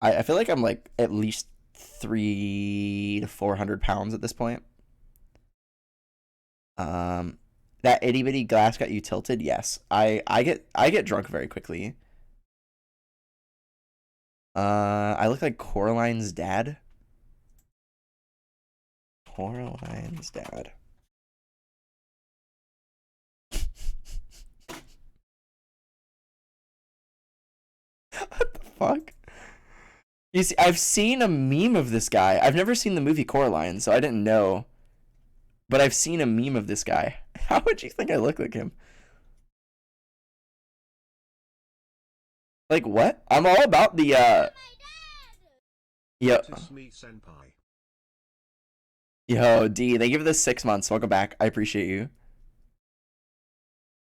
S1: I feel like I'm like at least 300 to 400 pounds at this point. That itty bitty glass got you tilted. Yes, I get drunk very quickly. I look like Coraline's dad. Coraline's dad. What the fuck? You see, I've seen a meme of this guy. I've never seen the movie Coraline, so I didn't know. But I've seen a meme of this guy. How would you think I look like him? Like what? I'm all about the Yo.
S2: Kiss me, senpai.
S1: Yo, D, thank you for the 6 months. Welcome back. I appreciate you.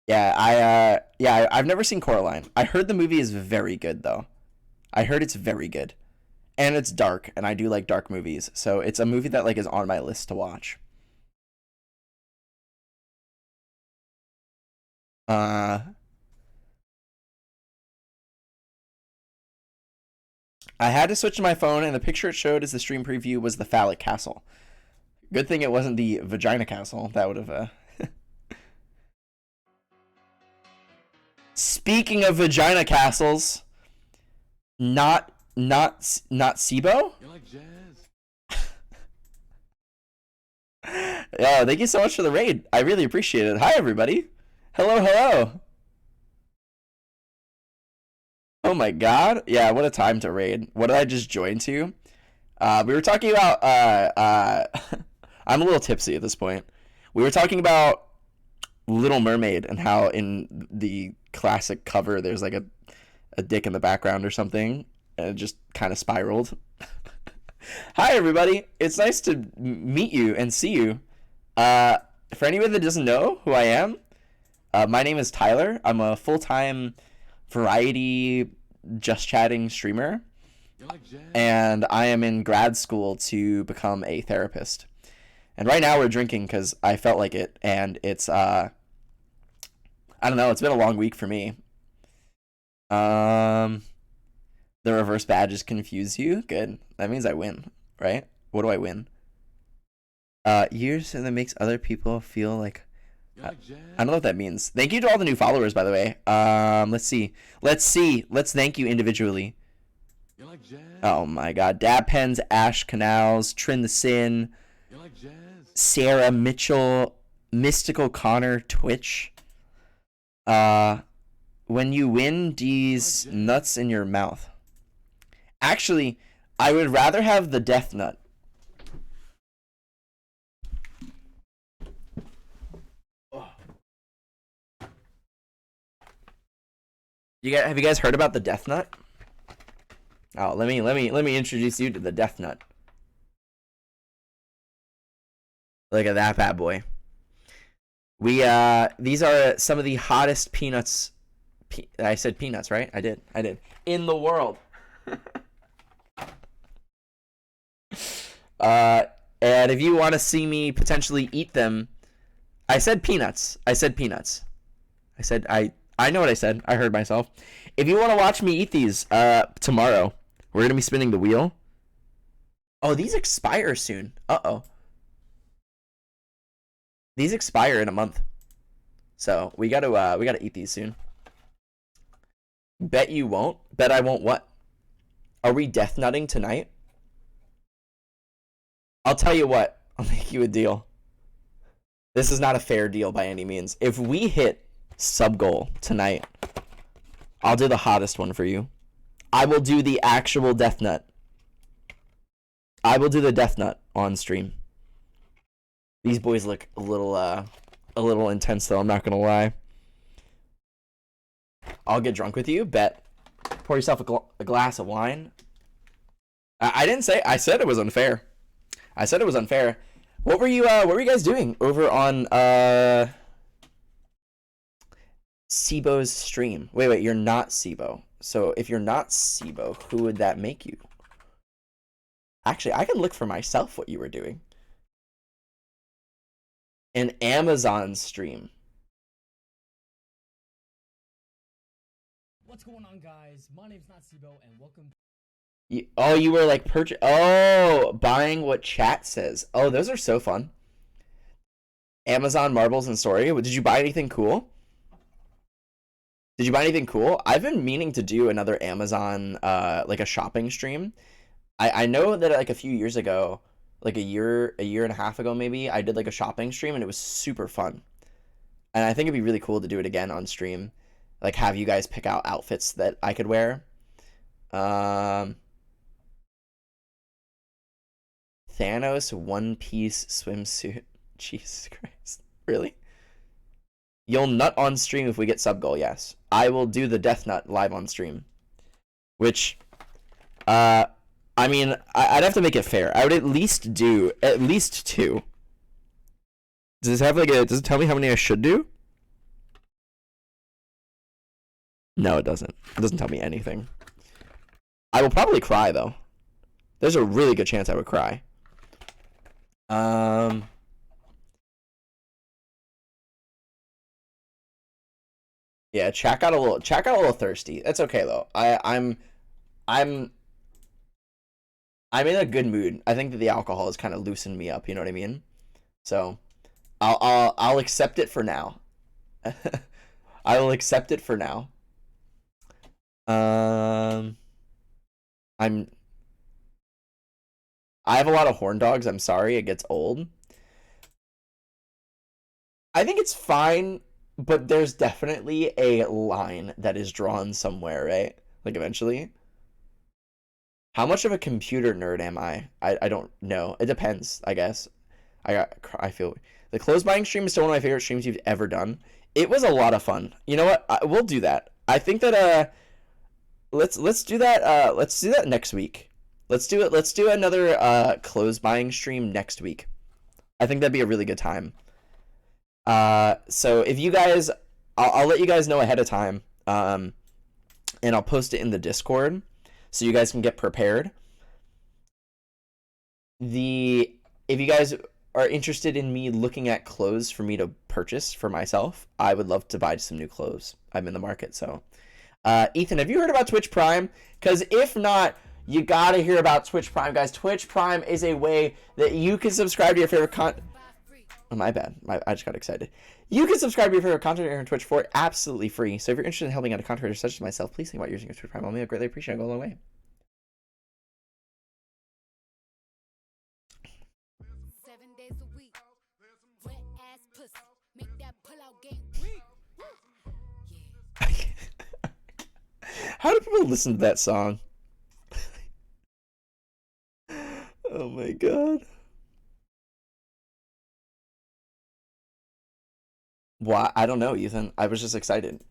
S1: Yeah, I've never seen Coraline. I heard the movie is very good though. I heard it's very good. And it's dark, and I do like dark movies. So it's a movie that like is on my list to watch. I had to switch to my phone, and the picture it showed as the stream preview was the phallic castle. Good thing it wasn't the vagina castle. That would have Speaking of vagina castles, not SIBO?
S9: You like jazz?
S1: Yeah, thank you so much for the raid. I really appreciate it. Hi everybody. Hello. Oh my god. Yeah, what a time to raid. What did I just join to? We were talking about I'm a little tipsy at this point. We were talking about Little Mermaid and how in the classic cover there's like a dick in the background or something, and it just kind of spiraled. Hi everybody. It's nice to meet you and see you. For anyone that doesn't know who I am, my name is Tyler. I'm a full-time variety just chatting streamer, and I am in grad school to become a therapist. And right now we're drinking because I felt like it, and it's I don't know, it's been a long week for me. The reverse badges confuse you? Good. That means I win, right? What do I win? Years and that makes other people feel like I don't know what that means. Thank you to all the new followers, by the way. Let's see. Let's thank you individually. Oh my god. Dab Pens, Ash Canals, Trin the Sin, Sarah Mitchell, Mystical Connor, Twitch. When you win, D's nuts in your mouth. Actually, I would rather have the death nut. Have you guys heard about the death nut? Oh, let me introduce you to the death nut. Look at that bad boy. These are some of the hottest peanuts. I said peanuts, right? I did. In the world. And if you want to see me potentially eat them, I said peanuts. I know what I said. I heard myself. If you want to watch me eat these tomorrow, we're going to be spinning the wheel. Oh, these expire soon. Uh-oh. These expire in a month. So, we got to eat these soon. Bet you won't? Bet I won't what? Are we death nutting tonight? I'll tell you what. I'll make you a deal. This is not a fair deal by any means. If we hit sub goal tonight, I'll do the hottest one for you. I will do the actual death nut. I will do the Death Nut on stream. These boys look a little intense though, I'm not gonna lie. I'll get drunk with you, bet. Pour yourself a glass of wine. I didn't say, I said it was unfair. I said it was unfair. What were you guys doing over on Sibo's stream? Wait, you're not Sibo. So if you're not Sibo, who would that make you? Actually, I can look for myself what you were doing. An Amazon stream.
S9: What's going on, guys? My name's not Sibo, and welcome.
S1: You were like buying what chat says. Oh, those are so fun. Amazon Marbles and Story. Did you buy anything cool? Did you buy anything cool? I've been meaning to do another Amazon like a shopping stream. I know that like a few years ago, like a year and a half ago maybe, I did like a shopping stream and it was super fun. And I think it'd be really cool to do it again on stream. Like have you guys pick out outfits that I could wear. Thanos One Piece swimsuit. Jesus Christ. Really? You'll nut on stream if we get sub goal, yes. I will do the Death Nut live on stream. Which, I mean, I'd have to make it fair. I would at least do at least 2. Does it tell me how many I should do? No, it doesn't. It doesn't tell me anything. I will probably cry, though. There's a really good chance I would cry. Yeah, chat got a little thirsty. That's okay though. I'm in a good mood. I think that the alcohol has kind of loosened me up, you know what I mean? So I'll accept it for now. I will accept it for now. I have a lot of horn dogs. I'm sorry, it gets old. I think it's fine, but there's definitely a line that is drawn somewhere, right? Like eventually. How much of a computer nerd am I? I don't know. It depends, I guess. I feel the clothes buying stream is still one of my favorite streams you've ever done. It was a lot of fun. You know what? We'll do that. I think that let's do that. Let's do that next week. Let's do it. Let's do another clothes buying stream next week. I think that'd be a really good time. So if you guys, I'll let you guys know ahead of time. And I'll post it in the Discord so you guys can get prepared. If you guys are interested in me looking at clothes for me to purchase for myself, I would love to buy some new clothes. I'm in the market, so. Ethan, have you heard about Twitch Prime? Because if not, you gotta hear about Twitch Prime, guys. Twitch Prime is a way that you can subscribe to your favorite Oh, my bad. I just got excited. You can subscribe to your favorite content creator on Twitch for absolutely free. So if you're interested in helping out a content creator such as myself, please think about using your Twitch Prime. I'll greatly appreciate it. Go a long way.
S10: 7 days a week. Wet ass pussy. Make that pull out game.
S1: How do people listen to that song? Oh my god. Why? I don't know, Ethan. I was just excited.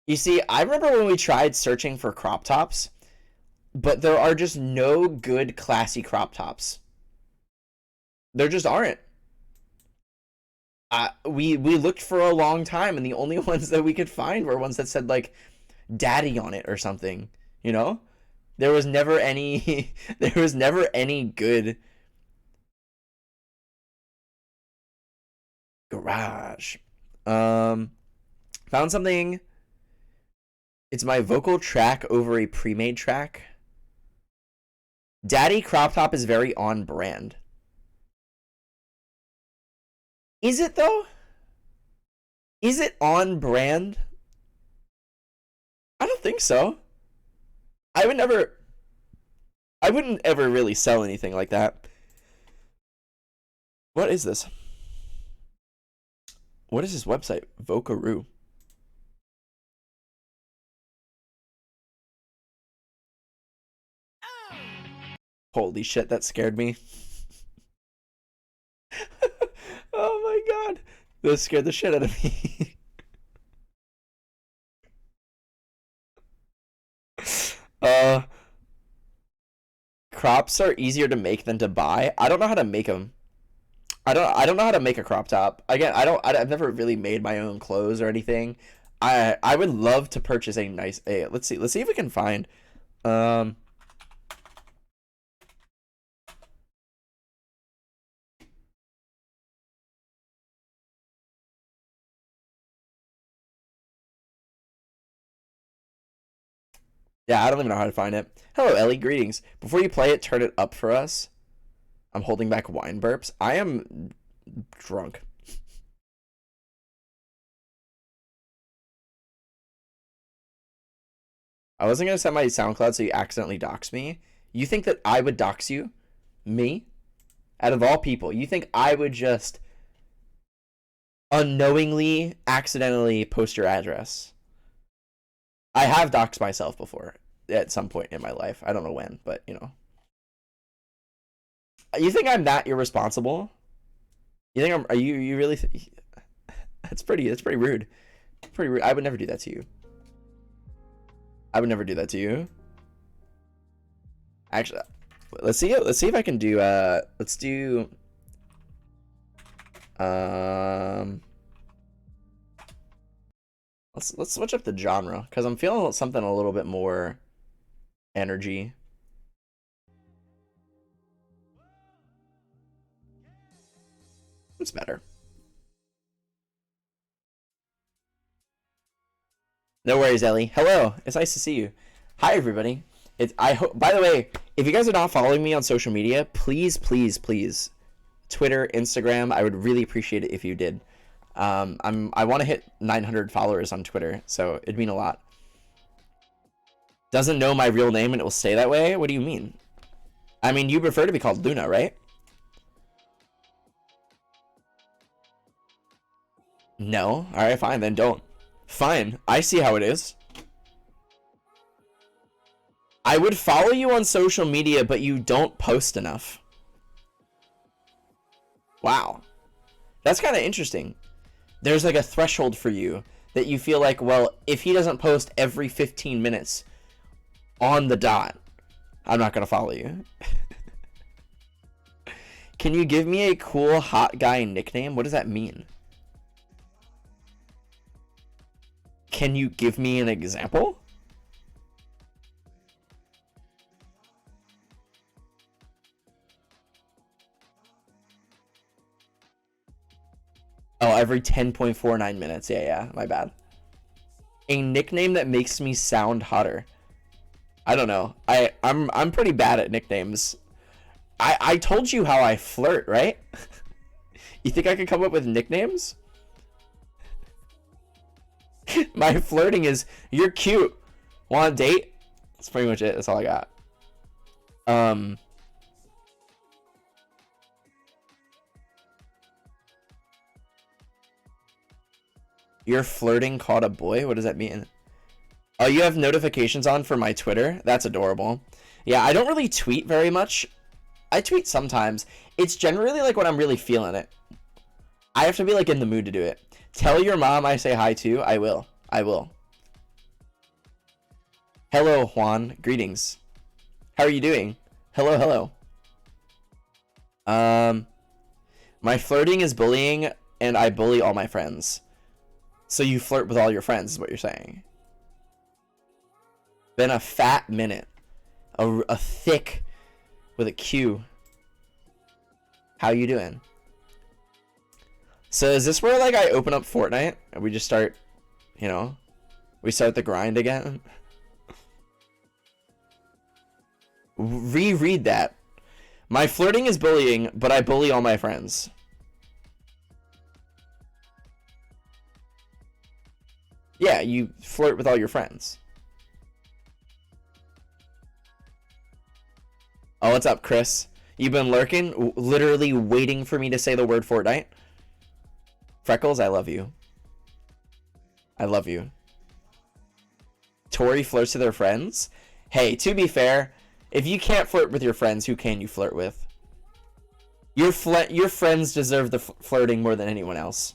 S1: You see, I remember when we tried searching for crop tops, but there are just no good classy crop tops. There just aren't. We looked for a long time, and the only ones that we could find were ones that said like daddy on it or something, you know? There was never any good garage. Found something. It's my vocal track over a pre-made track. Daddy crop top is very on brand. Is it though? Is it on brand? I don't think so. I wouldn't ever really sell anything like that. What is this? What is this website? Vocaroo. Holy shit, that scared me. Oh my god. That scared the shit out of me. Crops are easier to make than to buy. I don't know how to make them. I don't know how to make a crop top. Again, I've never really made my own clothes or anything. I would love to purchase a nice let's see if we can find yeah, I don't even know how to find it. Hello, Ellie. Greetings. Before you play it, turn it up for us. I'm holding back wine burps. I am drunk. I wasn't going to set my SoundCloud so you accidentally dox me. You think that I would dox you? Me? Out of all people, you think I would just unknowingly, accidentally post your address? I have doxed myself before at some point in my life. I don't know when, but you know. You think I'm that irresponsible? You think I'm? Are you really? That's pretty rude. Pretty rude. I would never do that to you. I would never do that to you. Actually, let's see if I can do. Let's do. Let's switch up the genre because I'm feeling something a little bit more energy. It's better. No worries, Ellie. Hello. It's nice to see you. Hi, everybody. I hope. By the way, if you guys are not following me on social media, please, please, please, Twitter, Instagram. I would really appreciate it if you did. I want to hit 900 followers on Twitter, so it'd mean a lot. Doesn't know my real name and it will stay that way? What do you mean? I mean, you prefer to be called Luna, right? No? Alright, fine, then don't. Fine, I see how it is. I would follow you on social media, but you don't post enough. Wow. That's kind of interesting. There's like a threshold for you that you feel like, well, if he doesn't post every 15 minutes on the dot, I'm not going to follow you. Can you give me a cool hot guy nickname? What does that mean? Can you give me an example? Oh, every 10.49 minutes. Yeah, my bad. A nickname that makes me sound hotter. I don't know. I'm pretty bad at nicknames. I told you how I flirt, right? You think I could come up with nicknames? My flirting is, you're cute. Want a date? That's pretty much it. That's all I got. You're flirting caught a boy? What does that mean? Oh, you have notifications on for my Twitter? That's adorable. Yeah, I don't really tweet very much. I tweet sometimes. It's generally like when I'm really feeling it. I have to be like in the mood to do it. Tell your mom I say hi to. I will. I will. Hello, Juan. Greetings. How are you doing? Hello, hello. My flirting is bullying, and I bully all my friends. So you flirt with all your friends, is what you're saying. Been a fat minute. A thick with a Q. How you doing? So is this where like I open up Fortnite and we just start, you know, we start the grind again? Reread that. My flirting is bullying, but I bully all my friends. Yeah, you flirt with all your friends. Oh, what's up, Chris? You've been lurking, literally waiting for me to say the word Fortnite? Freckles, I love you. I love you. Tori flirts to their friends? Hey, to be fair, If you can't flirt with your friends, who can you flirt with? Your friends deserve the flirting more than anyone else.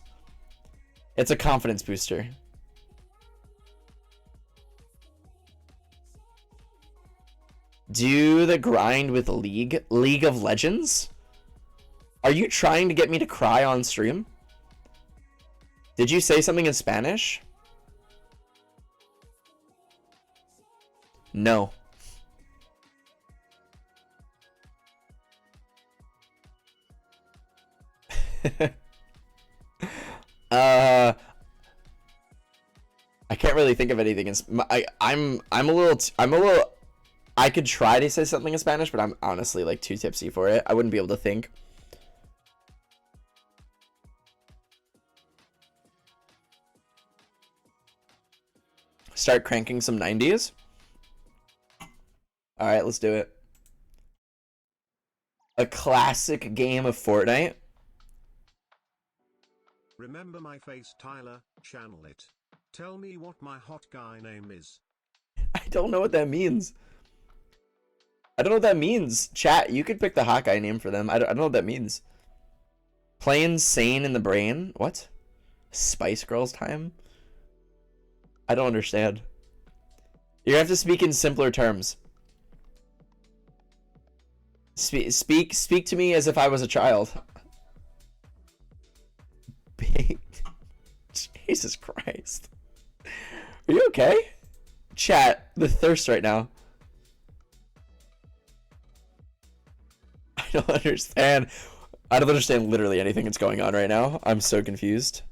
S1: It's a confidence booster. Do the grind with League of Legends? Are you trying to get me to cry on stream? Did you say something in Spanish? No. I can't really think of anything. I'm a little. I could try to say something in Spanish, but I'm honestly like too tipsy for it. I wouldn't be able to think. Start cranking some 90s. All right, let's do it. A classic game of Fortnite.
S2: Remember my face, Tyler, channel it. Tell me what my hot guy name is.
S1: I don't know what that means. I don't know what that means. Chat, you could pick the hot guy name for them. I don't know what that means. Playing Sane in the Brain? What? Spice Girls time? I don't understand. You have to speak in simpler terms. Speak to me as if I was a child. Jesus Christ. Are you okay? Chat, the thirst right now. I don't understand. I don't understand literally anything that's going on right now. I'm so confused.